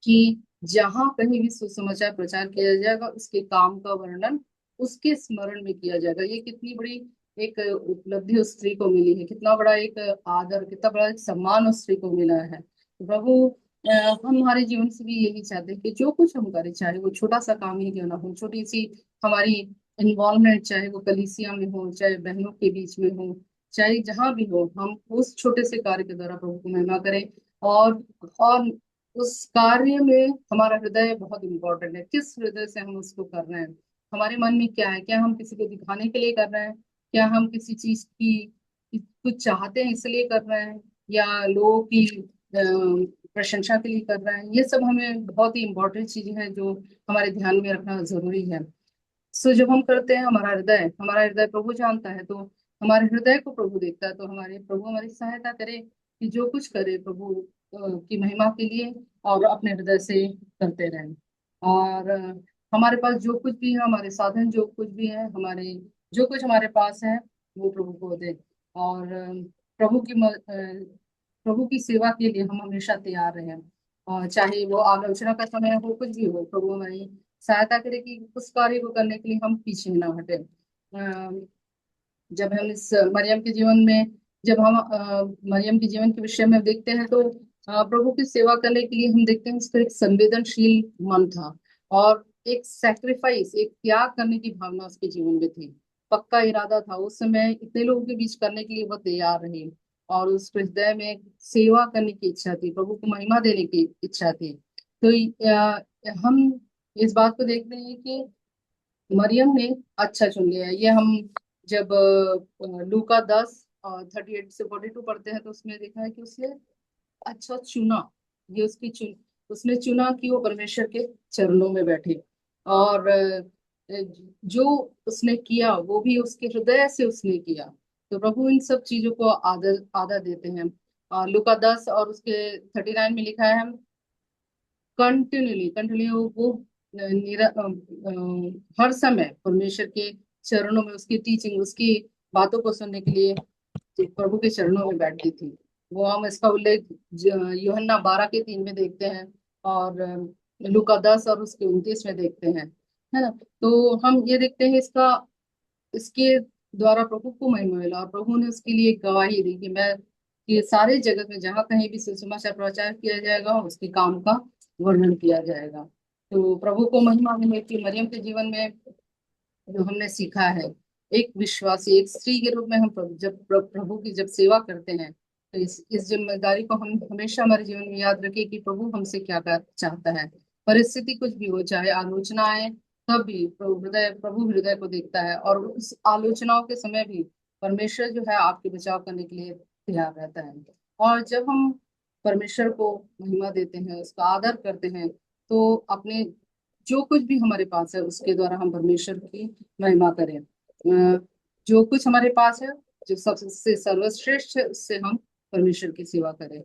[SPEAKER 5] कि जहां कहीं भी सुसमाचार प्रचार किया जाएगा, उसके काम का वर्णन उसके स्मरण में किया जाएगा। ये कितनी बड़ी एक उपलब्धि उस स्त्री को मिली है, कितना बड़ा एक आदर, कितना बड़ा एक सम्मान उस स्त्री को मिला है। प्रभु हम हमारे जीवन से भी यही चाहते हैं कि जो कुछ हम करें, चाहे वो छोटा सा काम ही क्यों ना हो, छोटी सी हमारी इन्वॉल्वमेंट, चाहे वो कलीसिया में हो, चाहे बहनों के बीच में हो, चाहे जहां भी हो, हम उस छोटे से कार्य के द्वारा प्रभु को महिमा करें। और उस कार्य में हमारा हृदय बहुत इंपॉर्टेंट है, किस हृदय से हम उसको कर रहे हैं, हमारे मन में क्या है, क्या हम किसी को दिखाने के लिए कर रहे हैं, क्या हम किसी चीज की कुछ चाहते हैं इसलिए कर रहे हैं, या लोगों की प्रशंसा के लिए कर रहे हैं। ये सब हमें बहुत ही इंपॉर्टेंट चीज है जो हमारे ध्यान में रखना जरूरी है। सो जब हम करते हैं, हमारा हृदय प्रभु जानता है, तो हमारे हृदय को प्रभु देखता है। तो हमारे प्रभु हमारी सहायता करे कि जो कुछ करे प्रभु की महिमा के लिए, और अपने हृदय से करते रहें। और हमारे पास जो कुछ भी है, हमारे साधन जो कुछ भी है, हमारे जो कुछ हमारे पास है, वो प्रभु को दे। और प्रभु की सेवा के लिए हम हमेशा तैयार रहें। और चाहे वो आलोचना का समय हो, कुछ भी हो, प्रभु हमारी सहायता करे कि उस कार्य को करने के लिए हम पीछे ना हटे। जब हम इस मरियम के जीवन में, जब हम मरियम के जीवन के विषय में देखते हैं तो प्रभु की सेवा करने के लिए हम देखते हैं उसका एक संवेदनशील मन था और एक सैक्रिफाइस, एक त्याग करने की भावना उसके जीवन में थी। पक्का इरादा था उस समय इतने लोगों के बीच करने के लिए वो तैयार रहे और उसके हृदय में सेवा करने की इच्छा थी, प्रभु को महिमा देने की इच्छा थी। तो हम इस बात को देखते हैं कि मरियम ने अच्छा चुन लिया। ये हम जब लूका 10 और 38 से 42 पढ़ते हैं तो उसमें देखा है कि उसने अच्छा चुना। ये उसकी उसने चुना कि वो परमेश्वर के चरणों में बैठे और जो उसने किया वो भी उसके हृदय से उसने किया। तो प्रभु इन सब चीजों को आदर आदर देते हैं। लूका 10 और उसके 39 में लिखा है, हम कंटिन्यूली वो हर समय परमेश्वर के चरणों में उसकी टीचिंग, उसकी बातों को सुनने के लिए प्रभु के चरणों में बैठती थी। वो हम इसका उल्लेख यूहन्ना 12 के 3 में देखते हैं और लूका 10 और उसके 29 में देखते हैं, है ना। तो हम ये देखते हैं इसका, इसके द्वारा प्रभु को महिमा मिला और प्रभु ने उसके लिए एक गवाही दी कि मैं ये सारे जगत में जहाँ कहीं भी सुसमाचार प्रचार किया जाएगा उसके काम का वर्णन किया जाएगा। तो प्रभु को महिमा मिले कि मरियम के जीवन में जो हमने सीखा है, एक विश्वासी, एक स्त्री के रूप में हम प्रभु की जब सेवा करते हैं तो इस जिम्मेदारी को हम हमेशा हमारे जीवन में याद रखें कि प्रभु हमसे क्या चाहता है। परिस्थिति कुछ भी हो, चाहे आलोचना आए, तब भी प्रभु हृदय को देखता है और उस आलोचनाओं के समय भी परमेश्वर जो है आपके बचाव करने के लिए तैयार रहता है। और जब हम परमेश्वर को महिमा देते हैं, उसका आदर करते हैं, तो अपने जो कुछ भी हमारे पास है उसके द्वारा हम परमेश्वर की महिमा करें। जो कुछ हमारे पास है, जो सबसे सर्वश्रेष्ठ है, उससे हम परमेश्वर की सेवा करें।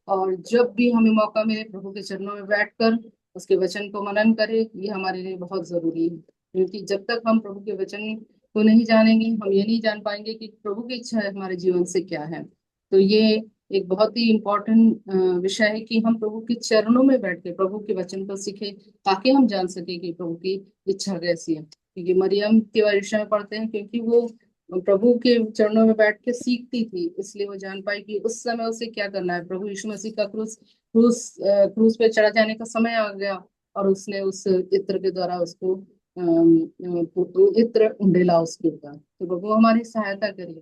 [SPEAKER 5] और जब भी हमें मौका मिले प्रभु के चरणों में बैठकर उसके वचन को मनन करें, ये हमारे लिए बहुत जरूरी है। क्योंकि जब तक हम प्रभु के वचन को नहीं जानेंगे, हम ये नहीं जान पाएंगे कि प्रभु की इच्छा हमारे जीवन से क्या है। तो ये एक बहुत ही इम्पोर्टेंट विषय है कि हम प्रभु के चरणों में बैठ के प्रभु के वचन को सीखें, ताकि हम जान सके कि प्रभु की इच्छा कैसी है। क्योंकि मरियम के विषय में पढ़ते हैं, क्योंकि वो प्रभु के चरणों में बैठ के सीखती थी, इसलिए वो जान पाई कि उस समय उसे क्या करना है। प्रभु यीशु मसीह का क्रूस पे चढ़ा जाने का समय आ गया और उसने उस इत्र के द्वारा उसको इत्र उंडेला उसके ऊपर। तो प्रभु हमारी सहायता करे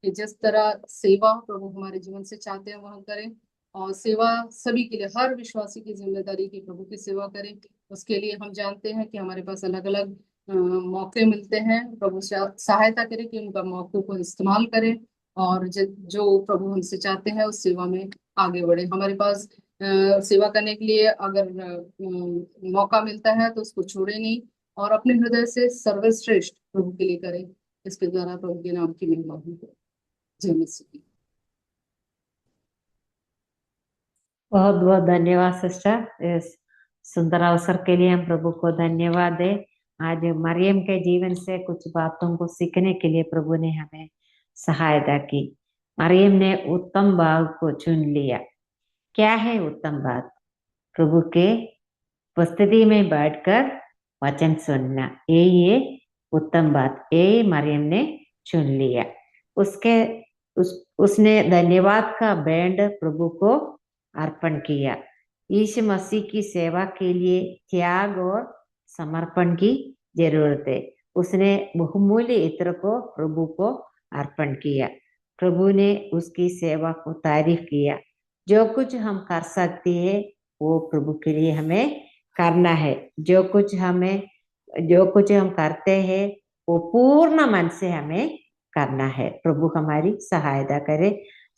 [SPEAKER 5] कि जिस तरह सेवा प्रभु हमारे जीवन से चाहते हैं वह करें, और सेवा सभी के लिए, हर विश्वासी की जिम्मेदारी की प्रभु की सेवा करें। उसके लिए हम जानते हैं कि हमारे पास अलग अलग मौके मिलते हैं। प्रभु सहायता करे कि उनका मौकों को इस्तेमाल करें और जो प्रभु हमसे चाहते हैं उस सेवा में आगे बढ़े। हमारे पास सेवा करने के लिए अगर मौका मिलता है तो उसको छोड़े नहीं और अपने हृदय से सर्वश्रेष्ठ प्रभु के लिए करें। इसके द्वारा प्रभु के नाम की महिमा हो। जय मसीह।
[SPEAKER 1] बहुत बहुत धन्यवाद सिस्टर, इस सुंदर अवसर के लिए हम प्रभु को धन्यवाद दें। आज मरियम के जीवन से कुछ बातों को सीखने के लिए प्रभु ने हमें सहायता की। मरियम ने उत्तम भाग को चुन लिया। क्या है उत्तम बात? प्रभु के उपस्थिति में बैठकर वचन सुनना, ये उत्तम बात, ये मरियम ने चुन लिया। उसने धन्यवाद का बैंड प्रभु को अर्पण किया। यीशु मसीह की सेवा के लिए त्याग और समर्पण की जरूरत है। उसने बहुमूल्य इत्र को प्रभु को अर्पण किया। प्रभु ने उसकी सेवा को तारीफ किया। जो कुछ हम कर सकते हैं वो प्रभु के लिए हमें करना है। जो कुछ हम करते हैं वो पूर्ण मन से हमें करना है। प्रभु हमारी सहायता करे।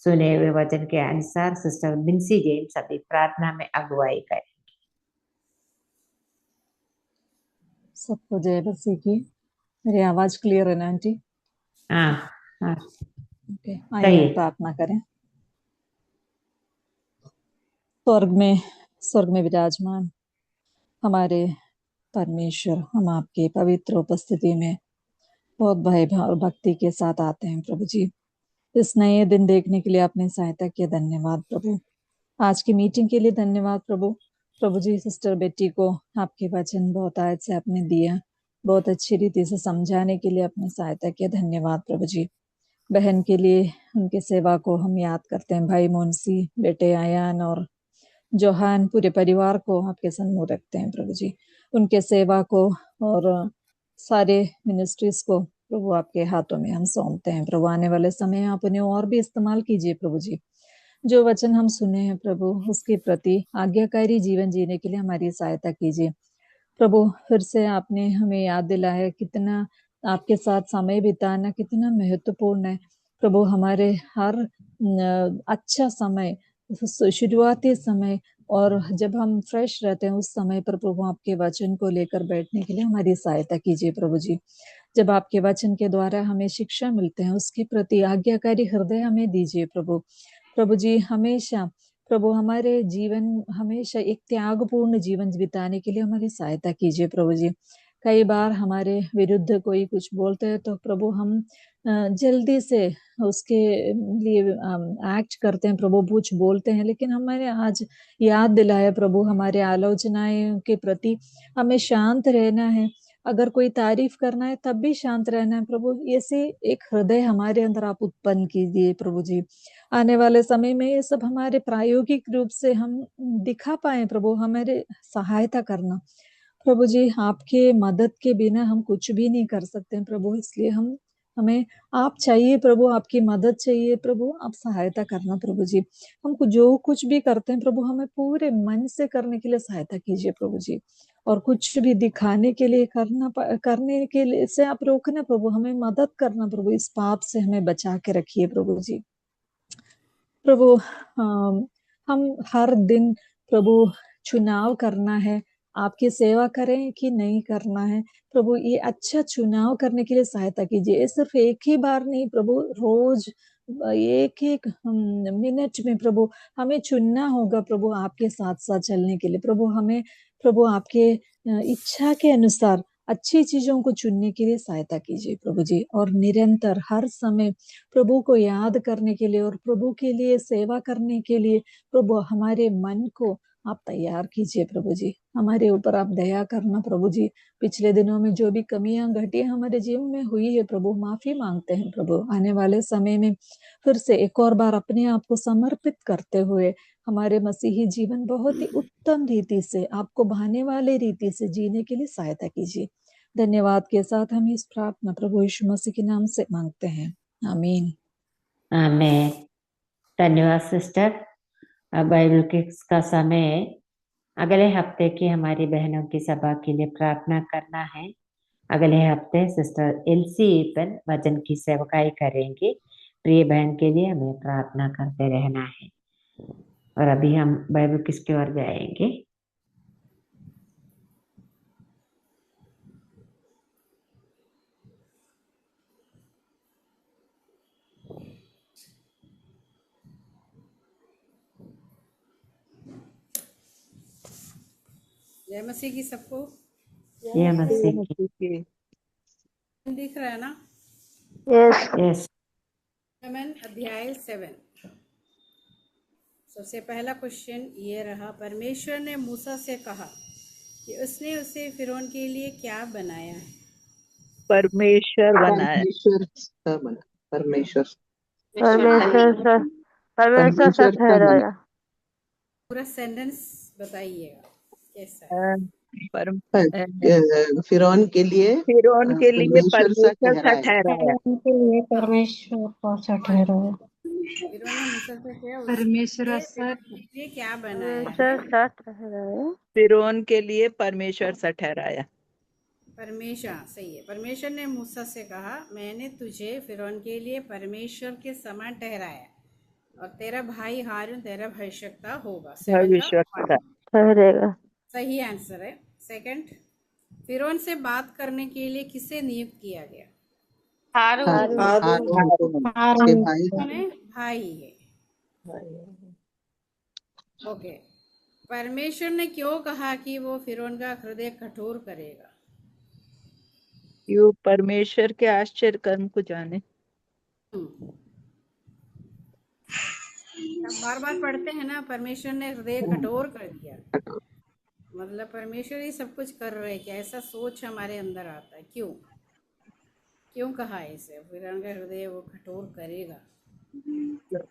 [SPEAKER 1] सुने हुए वचन के अनुसार सिस्टर बिन्सी जेम्स अभी प्रार्थना में अगुवाई करें।
[SPEAKER 8] सबको जय मसीह की। मेरी आवाज क्लियर है ना आंटी?
[SPEAKER 1] हाँ
[SPEAKER 8] ओके, आइए प्रार्थना करें। स्वर्ग में विराजमान हमारे परमेश्वर, हम आपके पवित्र उपस्थिति में बहुत भय और भक्ति के साथ आते हैं प्रभु जी। इस नए दिन देखने के लिए आपने सहायता किया, धन्यवाद प्रभु। आज की मीटिंग के लिए धन्यवाद प्रभु। प्रभु जी, सिस्टर बेटी को आपके वचन बहुत आयत से आपने दिया बहुत अच्छी रीति से समझाने के लिए अपनी सहायता किया। धन्यवाद प्रभु जी। बहन के लिए उनके सेवा को हम याद करते हैं। भाई मुंशी, बेटे आयान और जोहान, पूरे परिवार को आपके सम्मुख रखते हैं प्रभु जी। उनके सेवा को और सारे मिनिस्ट्रीज को प्रभु आपके हाथों में हम सौंपते हैं। प्रभु आने वाले समय आप उन्हें और भी इस्तेमाल कीजिए प्रभु जी। जो वचन हम सुने हैं प्रभु, उसके प्रति आज्ञाकारी जीवन जीने के लिए हमारी सहायता कीजिए प्रभु। फिर से आपने हमें याद दिलाया कितना आपके साथ समय बिताना कितना महत्वपूर्ण है प्रभु। हमारे हर अच्छा समय, शुरुआती समय और जब हम फ्रेश रहते हैं उस समय पर प्रभु आपके वचन को लेकर बैठने के लिए हमारी सहायता कीजिए प्रभु जी। जब आपके वचन के द्वारा हमें शिक्षा मिलते हैं उसके प्रति आज्ञाकारी हृदय हमें दीजिए प्रभु। प्रभु जी हमेशा प्रभु हमारे जीवन हमेशा एक त्यागपूर्ण जीवन बिताने के लिए हमारी सहायता कीजिए प्रभु जी। कई बार हमारे विरुद्ध कोई कुछ बोलते हैं तो प्रभु हम जल्दी से उसके लिए एक्ट करते हैं प्रभु, कुछ बोलते हैं, लेकिन हमारे आज याद दिलाया प्रभु हमारे आलोचनाएं के प्रति हमें शांत रहना है। अगर कोई तारीफ करना है तब भी शांत रहना है प्रभु। ऐसे एक हृदय हमारे अंदर आप उत्पन्न कीजिए प्रभु जी। आने वाले समय में ये सब हमारे प्रायोगिक रूप से हम दिखा पाए प्रभु, हमारे सहायता करना प्रभु जी। आपके मदद के बिना हम कुछ भी नहीं कर सकते हैं प्रभु, इसलिए हमें आप चाहिए प्रभु, आपकी मदद चाहिए प्रभु, आप सहायता करना प्रभु जी। हमको जो कुछ भी करते हैं प्रभु हमें पूरे मन से करने के लिए सहायता कीजिए प्रभु जी। और कुछ भी दिखाने के लिए करने के लिए से आप रोकना प्रभु, हमें मदद करना प्रभु। इस पाप से हमें बचा के रखिए प्रभु जी। प्रभु हम हर दिन प्रभु चुनाव करना है, आपकी सेवा करें कि नहीं करना है प्रभु, ये अच्छा चुनाव करने के लिए सहायता कीजिए। ये सिर्फ एक ही बार नहीं प्रभु, रोज एक एक मिनट में प्रभु हमें चुनना होगा प्रभु आपके साथ साथ चलने के लिए प्रभु। हमें प्रभु आपके इच्छा के अनुसार अच्छी चीजों को चुनने के लिए सहायता कीजिए प्रभु जी। और निरंतर हर समय प्रभु को याद करने के लिए और प्रभु के लिए सेवा करने के लिए प्रभु हमारे मन को आप तैयार कीजिए प्रभु जी। हमारे ऊपर आप दया करना प्रभु जी। पिछले दिनों में जो भी कमियां घटियां हमारे जीवन में हुई है प्रभु, माफी मांगते हैं प्रभु। आने वाले समय में फिर से एक और बार अपने आप को समर्पित करते हुए हमारे मसीही जीवन बहुत ही उत्तम रीति से, आपको भाने वाले रीति से जीने के लिए सहायता कीजिए। धन्यवाद के साथ हम इस प्रार्थना प्रभु यीशु मसीह के नाम से मांगते हैं, आमीन।
[SPEAKER 1] आमीन। धन्यवाद सिस्टर। अब बाइबल किड्स का समय अगले हफ्ते की हमारी बहनों की सभा के लिए प्रार्थना करना है। अगले हफ्ते सिस्टर एलसी पर वचन की सेवकाई करेंगे। प्रिय बहन के लिए हमें प्रार्थना करते रहना है। और अभी हम बाइबल किड्स की ओर जाएंगे।
[SPEAKER 9] जय मसीह की सबको।
[SPEAKER 1] जय मसीह की।
[SPEAKER 9] दिख रहा है ना?
[SPEAKER 1] यस।
[SPEAKER 9] अध्याय 7। सबसे पहला क्वेश्चन ये रहा, परमेश्वर ने मूसा से कहा कि उसने उसे फिरौन के लिए क्या बनाया है?
[SPEAKER 10] परमेश्वर बनाया। परमेश्वर सा ठहराया।
[SPEAKER 9] पूरा सेंटेंस बताइएगा कैसा है।
[SPEAKER 10] फिरौन के लिए परमेश्वर सा ठहराया।
[SPEAKER 9] फिरौन ने मूसा से क्या
[SPEAKER 7] परमेश्वर सा
[SPEAKER 9] क्या बनाया?
[SPEAKER 10] फिरौन के लिए परमेश्वर सा ठहराया।
[SPEAKER 9] परमेश्वर सही है। परमेश्वर ने मूसा से कहा, मैंने तुझे फिरौन के लिए परमेश्वर के समान ठहराया और तेरा भाई हारून तेरा भविष्यवक्ता होगा।
[SPEAKER 10] ठहरेगा।
[SPEAKER 9] सही आंसर है। सेकंड, फिरौन से बात करने के लिए किसे नियुक्त किया गया? भाई है। ओके। परमेश्वर ने क्यों कहा कि वो फिरौन का हृदय कठोर करेगा?
[SPEAKER 10] क्यों? परमेश्वर के आश्चर्य कर्म को जाने।
[SPEAKER 9] बार बार पढ़ते हैं ना, परमेश्वर ने हृदय कठोर कर दिया। मतलब परमेश्वर ही सब कुछ कर रहे हैं क्या, ऐसा सोच हमारे अंदर आता है। क्यों क्यों कहा है इसे, फिरौन का हृदय वो कठोर करेगा।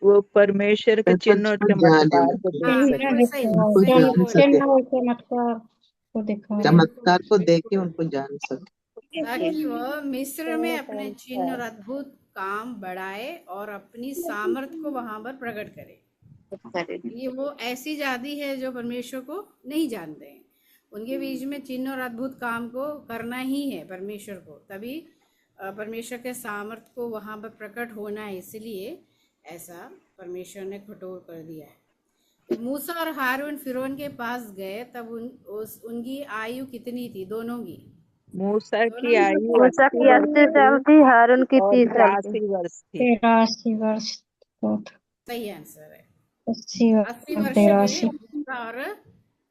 [SPEAKER 10] वो परमेश्वर के चिन्ह और चमत्कार को देख
[SPEAKER 9] हाँ
[SPEAKER 10] सके।
[SPEAKER 9] बिल्कुल सही
[SPEAKER 11] उनको
[SPEAKER 9] सही
[SPEAKER 11] जान
[SPEAKER 9] बोल
[SPEAKER 11] सके,
[SPEAKER 7] चमत्कार को दिखा रहे हैं।
[SPEAKER 11] चमत्कार को देख के उनको जान सके।
[SPEAKER 9] ताकि वह मिस्र में अपने चिन्ह और अद्भुत काम बढ़ाए और अपनी सामर्थ को वहां पर प्रकट करे। ये वो ऐसी जाति है जो परमेश्वर को नहीं जानते हैं, उनके बीच में चिन्ह और अद्भुत काम को करना ही है परमेश्वर को, तभी परमेश्वर के सामर्थ को वहां पर प्रकट होना है। इसलिए ऐसा परमेश्वर ने कठोर कर दिया है। जब मूसा और हारून फिरौन के पास गए तब उनकी आयु कितनी थी, दोनों की?
[SPEAKER 10] मूसा की आयु
[SPEAKER 7] मूसा
[SPEAKER 10] 80
[SPEAKER 7] की
[SPEAKER 10] वर्ष
[SPEAKER 7] 80 साल थी, हारून की
[SPEAKER 10] और
[SPEAKER 7] 30 साल थी।
[SPEAKER 10] 83 वर्ष थी।
[SPEAKER 7] 83 वर्ष
[SPEAKER 9] सही आंसर है।
[SPEAKER 7] 80
[SPEAKER 9] 80 वर्ष के
[SPEAKER 7] 83
[SPEAKER 9] मूसा और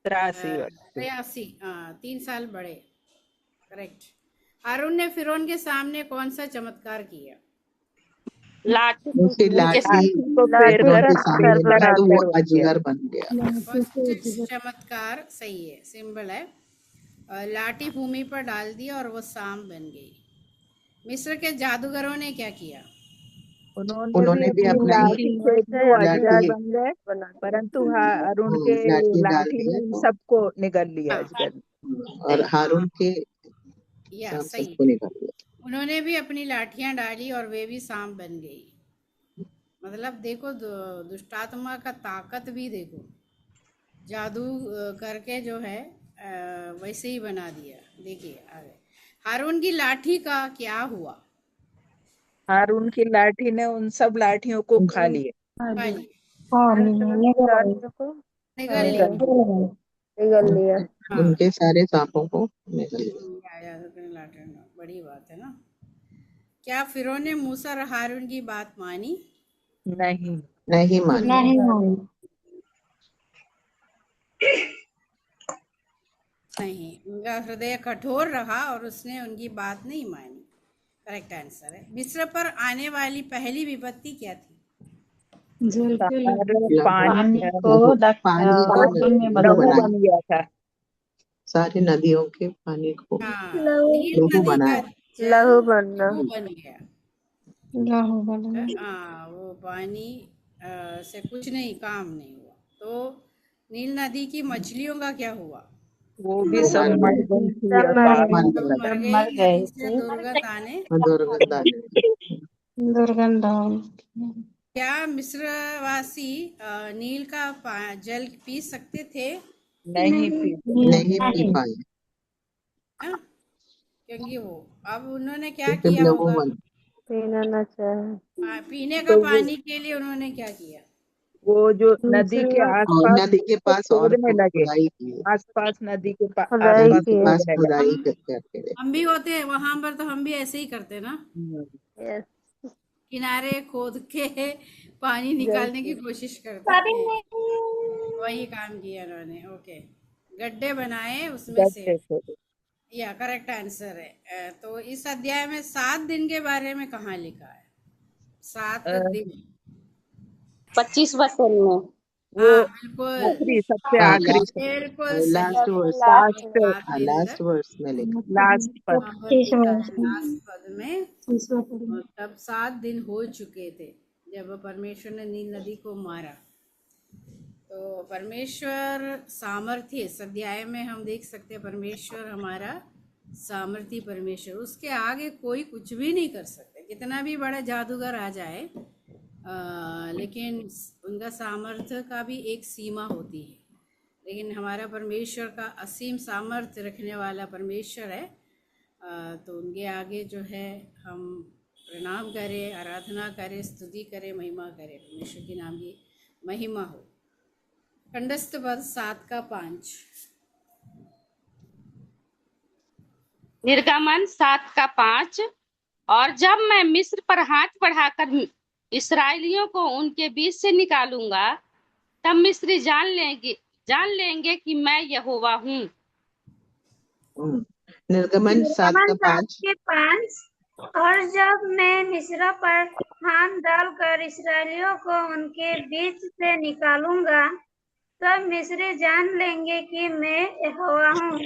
[SPEAKER 10] 83 वर्ष थी।
[SPEAKER 9] 83 3 साल बड़े। करेक्ट। हारून ने फिरौन के सामने कौन सा चमत्कार किया?
[SPEAKER 11] उनकी लाठी
[SPEAKER 10] को फेर
[SPEAKER 11] फिरौन
[SPEAKER 10] कर
[SPEAKER 11] के सामने
[SPEAKER 10] अजगर
[SPEAKER 11] रखा तो वो
[SPEAKER 10] बन गया।
[SPEAKER 11] अजगर बन गया।
[SPEAKER 9] फर्स्ट चमत्कार सही है, सिंबल है। लाठी भूमि पर डाल दिया और वो सांप बन गई। मिस्र के जादूगरों ने क्या किया?
[SPEAKER 10] उन्होंने भी अपनी लाठी से वो अजगर बन गए, परंतु हारून के
[SPEAKER 11] लाठी डाल
[SPEAKER 10] लाठी ने
[SPEAKER 11] दिया
[SPEAKER 10] इन
[SPEAKER 11] तो
[SPEAKER 10] सबको निगल लिया अजगर ने।
[SPEAKER 11] और हारून के
[SPEAKER 9] या
[SPEAKER 11] सांप
[SPEAKER 9] सही,
[SPEAKER 11] सबको निकाल दिया।
[SPEAKER 9] उन्होंने भी अपनी लाठियां डाली और वे भी सांप बन गई। मतलब देखो दुष्टात्मा का ताकत भी देखो, जादू करके जो है वैसे ही बना दिया। देखिए आगे हारून की लाठी का क्या हुआ?
[SPEAKER 10] हारून की लाठी ने उन सब लाठियों को खा लिया।
[SPEAKER 9] निगल लिया।
[SPEAKER 11] उनके सारे सांपों को निगल लिया।
[SPEAKER 9] बड़ी बात है ना। क्या फिरौन ने मूसा और हारून की बात मानी?
[SPEAKER 10] नहीं
[SPEAKER 11] मानी।
[SPEAKER 9] नहीं, उनका हृदय कठोर रहा और उसने उनकी बात नहीं मानी। करेक्ट आंसर है। मिस्र पर आने वाली पहली विपत्ति क्या थी?
[SPEAKER 10] पानी
[SPEAKER 11] लहू
[SPEAKER 10] बन गया था।
[SPEAKER 11] सारी नदियों के पानी को
[SPEAKER 9] नील
[SPEAKER 11] लहू
[SPEAKER 9] नदी
[SPEAKER 11] बनाया।
[SPEAKER 9] का लहू बन गया। वो पानी से कुछ नहीं, काम नहीं हुआ। तो नील नदी की मछलियों का क्या हुआ?
[SPEAKER 10] वो भी सब मर गई थी और पानी में
[SPEAKER 9] मर गई। नदी से दुर्गंध आने। क्या मिस्रवासी नील का जल पी सकते थे?
[SPEAKER 10] नहीं
[SPEAKER 11] पी पाए,
[SPEAKER 9] क्योंकि वो अब उन्होंने क्या किया होगा, पीने का पानी के लिए उन्होंने क्या किया?
[SPEAKER 10] वो जो नदी के पास
[SPEAKER 11] तोड़ने
[SPEAKER 10] लगे, आसपास नदी के पास खुदाई
[SPEAKER 11] करते।
[SPEAKER 9] हम भी होते हैं वहां पर, तो हम भी ऐसे ही करते ना, किनारे खोद के पानी निकालने की कोशिश करते हैं। वही काम किया उन्होंने। ओके, गड्ढे बनाए उसमें से। या करेक्ट आंसर है। तो इस अध्याय में 7 दिन के बारे में कहाँ लिखा है? 7 दिन
[SPEAKER 6] 25 वचन में।
[SPEAKER 9] बिल्कुल
[SPEAKER 10] सबसे आखिरी
[SPEAKER 9] बिल्कुल
[SPEAKER 11] लास्ट वर्स में लिखा,
[SPEAKER 10] लास्ट
[SPEAKER 9] पद में। तब 7 दिन हो चुके थे जब परमेश्वर ने नील नदी को मारा। तो परमेश्वर सामर्थ्य, इस अध्याय में हम देख सकते हैं परमेश्वर हमारा सामर्थ्य परमेश्वर, उसके आगे कोई कुछ भी नहीं कर सकते। कितना भी बड़ा जादूगर आ जाए लेकिन उनका सामर्थ्य का भी एक सीमा होती है। लेकिन हमारा परमेश्वर का असीम सामर्थ्य रखने वाला परमेश्वर है। तो उनके आगे जो है हम प्रणाम करें, आराधना करें, स्तुति करें, महिमा करें। परमेश्वर के नाम की महिमा हो। कंडस्थ पद 7 का 5।
[SPEAKER 6] निर्गमन 7 का 5। और जब मैं मिस्र पर हाथ बढ़ाकर इस्राएलियों को उनके बीच से निकालूंगा, तब मिस्री जान लेंगे कि मैं यहोवा हूँ।
[SPEAKER 11] निर्गमन 7 का 5।
[SPEAKER 12] और जब मैं मिस्र पर हाथ डालकर इस्राएलियों को उनके बीच से निकालूंगा, तब मिस्री जान लेंगे कि मैं यहोवा हूँ।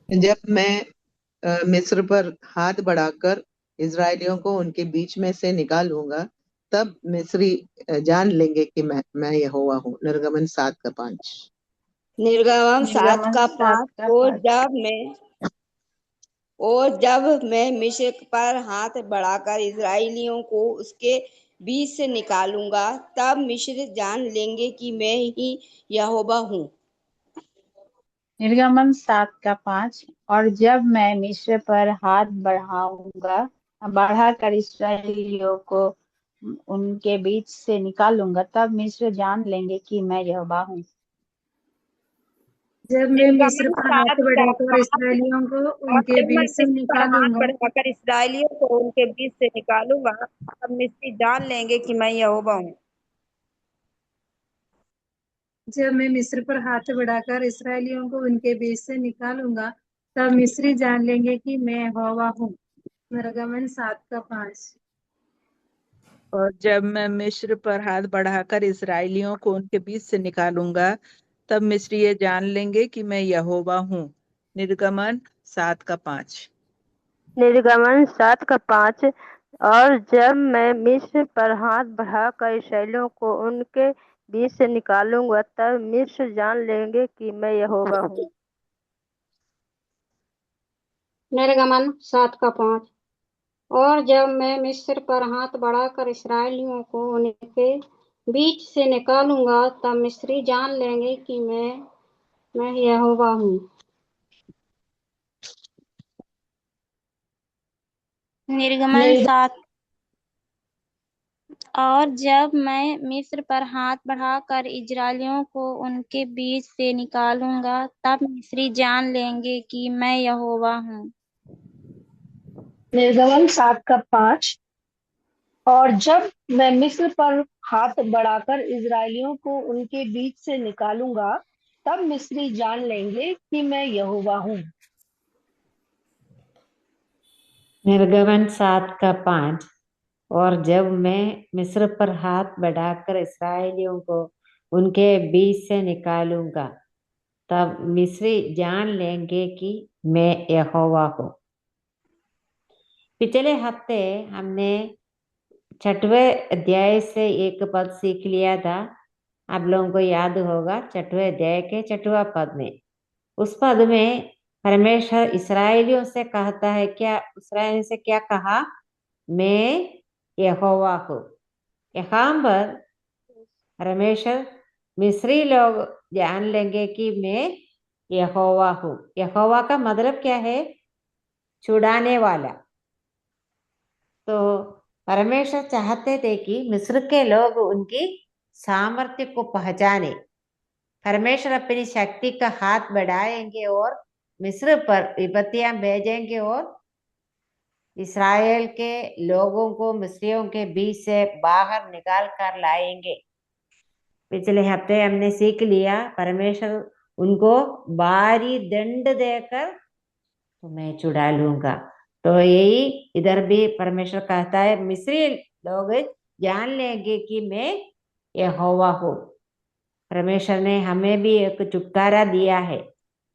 [SPEAKER 11] जब मैं मिस्र पर हाथ बढ़ाकर इजरायलियों को उनके बीच में से निकालूंगा, तब मिस्री जान लेंगे कि मैं यहोवा हूँ। निर्गमन 7:5।
[SPEAKER 10] निर्गमन 7:5। और जब मैं मिस्र पर हाथ बढ़ाकर इजरायलियों को उसके बीच से निकालूंगा, तब मिस्र जान लेंगे कि मैं ही यहोवा हूँ।
[SPEAKER 13] निर्गमन 7:5। और जब मैं मिस्र पर हाथ बढ़ाकर इस्राएलियों को उनके बीच से निकालूंगा, तब मिस्र जान लेंगे कि मैं यहोवा हूँ।
[SPEAKER 7] जब मैं मिस्र पर हाथ बढ़ाकर इसराइलियों को उनके बीच से निकालूंगा,
[SPEAKER 10] बढ़ाकर इस्राएलियों को उनके बीच से निकालूंगा, तब मिस्री जान लेंगे कि मैं यहोवा हूँ।
[SPEAKER 7] जब मैं मिस्र पर हाथ बढ़ाकर इसराइलियों को उनके बीच से निकालूंगा, तब मिस्री जान लेंगे कि मैं यहोवा हूँ। निर्गमन 7:5।
[SPEAKER 14] और जब मैं मिस्र पर हाथ बढ़ाकर इस्राएलियों को उनके बीच से निकालूंगा, तब मिस्री ये जान लेंगे कि मैं यहोवा हूँ। निर्गमन 7:5।
[SPEAKER 15] निर्गमन 7:5। और जब मैं मिस्र पर हाथ बढ़ाकर इस्राएलियों को उनके बीच से निकालूंगा, तब मिस्र जान लेंगे कि मैं यहोवा हूँ।
[SPEAKER 16] निर्गमन 7:5। और जब मैं मिस्र पर हाथ बढ़ाकर इस्राएलियों को उनके बीच से निकालूंगा, तब मिस्री जान लेंगे कि मैं यहोवा हूँ।
[SPEAKER 12] निर्गमन 7। और जब मैं मिस्र पर हाथ बढ़ाकर इजरायलियों को उनके बीच से निकालूंगा, तब मिस्री जान लेंगे कि मैं यहोवा हूँ।
[SPEAKER 17] निर्गमन 7:5। और जब मैं मिस्र पर हाथ बढ़ाकर इजरायलियों को उनके बीच से निकालूंगा, तब मिस्री जान लेंगे कि मैं यहोवा हूँ।
[SPEAKER 1] निर्गमन 7:5। और जब मैं मिस्र पर हाथ बढ़ाकर इस्राएलियों को उनके बीच से निकालूंगा, तब मिस्री जान लेंगे कि मैं यहोवा हूँ। पिछले हफ्ते हमने 6वें अध्याय से एक पद सीख लिया था। आप लोगों को याद होगा 6वें अध्याय के 6वां पद में, उस पद में परमेश्वर इस्राएलियों से कहता है, इस्राएलियों से क्या कहा? मैं यहोवा हूँ। यहाँ पर परमेश्वर मिस्री लोग जान लेंगे कि मैं यहोवा हूँ। यहोवा का मतलब क्या है? छुड़ाने वाला। तो परमेश्वर चाहते थे कि मिस्र के लोग उनकी सामर्थ्य को पहचाने। परमेश्वर अपनी शक्ति का हाथ बढ़ाएंगे और मिस्र पर विपत्तियां भेजेंगे और इस्राएल के लोगों को मिस्रियों के बीच से बाहर निकाल कर लाएंगे। पिछले हफ्ते हमने सीख लिया, परमेश्वर उनको भारी दंड देकर तुम्हें छुड़ा लूंगा। तो यही इधर भी परमेश्वर कहता है, मिस्री लोग जान लेंगे कि मैं यहोवा हूँ। परमेश्वर ने हमें भी एक छुटकारा दिया है।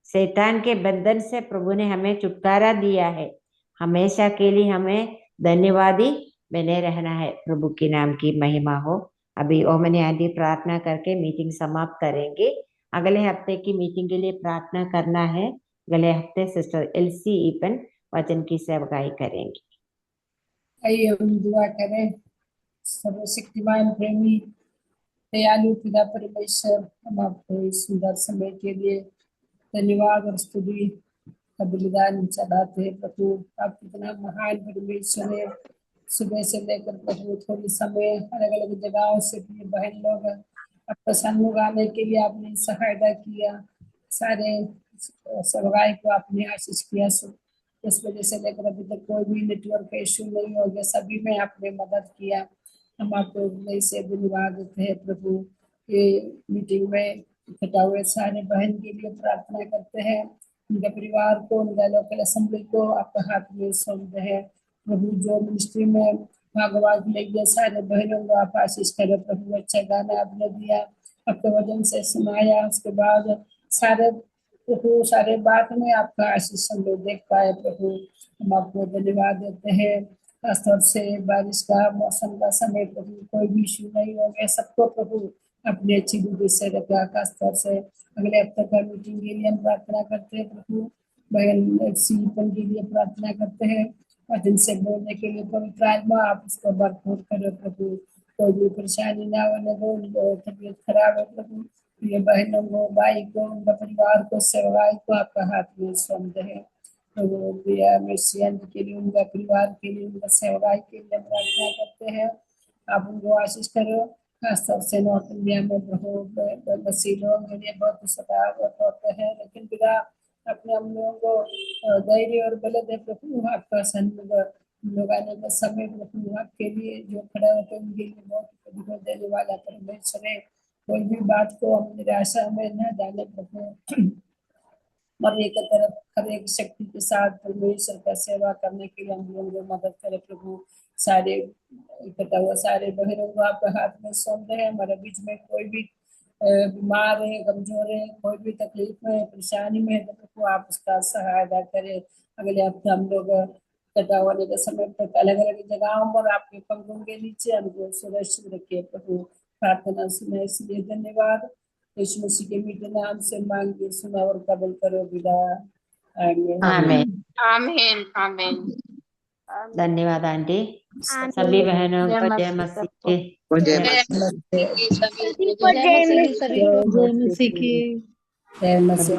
[SPEAKER 1] शैतान के बंधन से प्रभु ने हमें छुटकारा दिया है। हमेशा के लिए हमें धन्यवादी बने रहना है। प्रभु के नाम की महिमा हो। अभी ओमनी आदि प्रार्थना करके मीटिंग समाप्त करेंगे। अगले हफ्ते की मीटिंग के लिए प्रार्थना करना है। अगले हफ्ते सिस्टर एलसी ईपन वचन की सेवकाई करेंगी।
[SPEAKER 5] आइए हम दुआ करें। सर्वशक्तिमान प्रेमी दयालु पिता परमेश्वर, हम आपको इस सुंदर समय के लिए धन्यवाद और स्तुति का बलिदान चढ़ाते हैं। प्रभु आप कितना महान परमेश्वर है। सुबह से लेकर प्रभु थोड़ी समय अलग अलग जगहों से भी बहन लोग आपका सन्मुख आने के लिए आपने सहायता किया। सारे सभाई को आपने आशीष किया। इस वजह से लेकर अभी तक कोई भी नेटवर्क का इश्यू नहीं हो गया, सभी में आपने मदद किया। हम आपको नई से धन्यवाद देते हैं प्रभु। ये मीटिंग में इकट्ठा हुए सारे बहन के लिए प्रार्थना करते हैं। उनके परिवार को, उनके लोकल असेंबली को आपके हाथ में सौंपते हैं प्रभु। जो मिनिस्ट्री में भागवाद ले गए सारे बहनों को आप आशीष करें प्रभु। अच्छा गाना आपने दिया,
[SPEAKER 18] आपके वचन से सुनाया, उसके बाद सारे प्रभु सारे बात में आपका आशीष हम लोग देख पाए प्रभु। हम आपको धन्यवाद देते हैं। खासतौर से बारिश का मौसम का समय प्रभु कोई भी इशू नहीं हो गया, सबको प्रभु अपनी अच्छी बुद्धि से रखा। खासतौर से अगले हफ्ते का मीटिंग के लिए हम प्रार्थना करते हैं प्रभु। बहन सीपन के लिए प्रार्थना करते हैं और जिनसे बोलने के लिए पवित्र आत्मा आप उसको भरपूर करो प्रभु। कोई भी परेशानी ना होने दो, तबीयत खराब है प्रभु, ये बहनों को, भाई को, उनका परिवार को, सेवाई को आपका हाथ में सौंपते हैं प्रभु। प्रिया मिर्सियन के लिए, उनका परिवार के लिए, उनका सेवाई के लिए प्रार्थना करते हैं। आप उनको आशीष करो। खासतौर से नॉर्थ इंडिया में प्रभु मसीह लोग के लिए बहुत सतावत होते हैं, लेकिन पिता अपने हम लोगों को धैर्य और बल दे प्रभु। आपका सन्मुख लोग आने का समय प्रभु आपके लिए जो खड़ा होते हैं उनके लिए बहुत प्रतिफल देने वाला परमेश्वर है। कोई भी बात को हम निराशा में न डाले प्रभु, और एक तरफ हर एक शक्ति के साथ परमेश्वर का सेवा करने के लिए हम लोगों को मदद करे प्रभु। सारे इकट्ठा हुआ सारे बहनों को आपके हाथ में सौंप रहे हैं। हमारे बीच में कोई भी बीमार है, कमजोर है, कोई भी तकलीफ में, परेशानी में है तो प्रभु आप उसका सहायता करें। अगले हफ्ते हम लोग इकट्ठा होने के समय तक अलग अलग जगहों पर आपके पंखों के नीचे हमको सुरक्षित रखिए प्रभु। प्रार्थना सुने इसलिए धन्यवाद। यीशु मसीह के मीठे नाम से मांगे, सुना और कबूल करो पिता। आमीन।
[SPEAKER 1] आमीन।
[SPEAKER 6] आमीन आमीन।
[SPEAKER 1] धन्यवाद आंटी। सभी बहनों को जय मसीह की।
[SPEAKER 11] जय
[SPEAKER 18] नमस्ते।
[SPEAKER 7] जय मसीह की।
[SPEAKER 18] जय मसीह।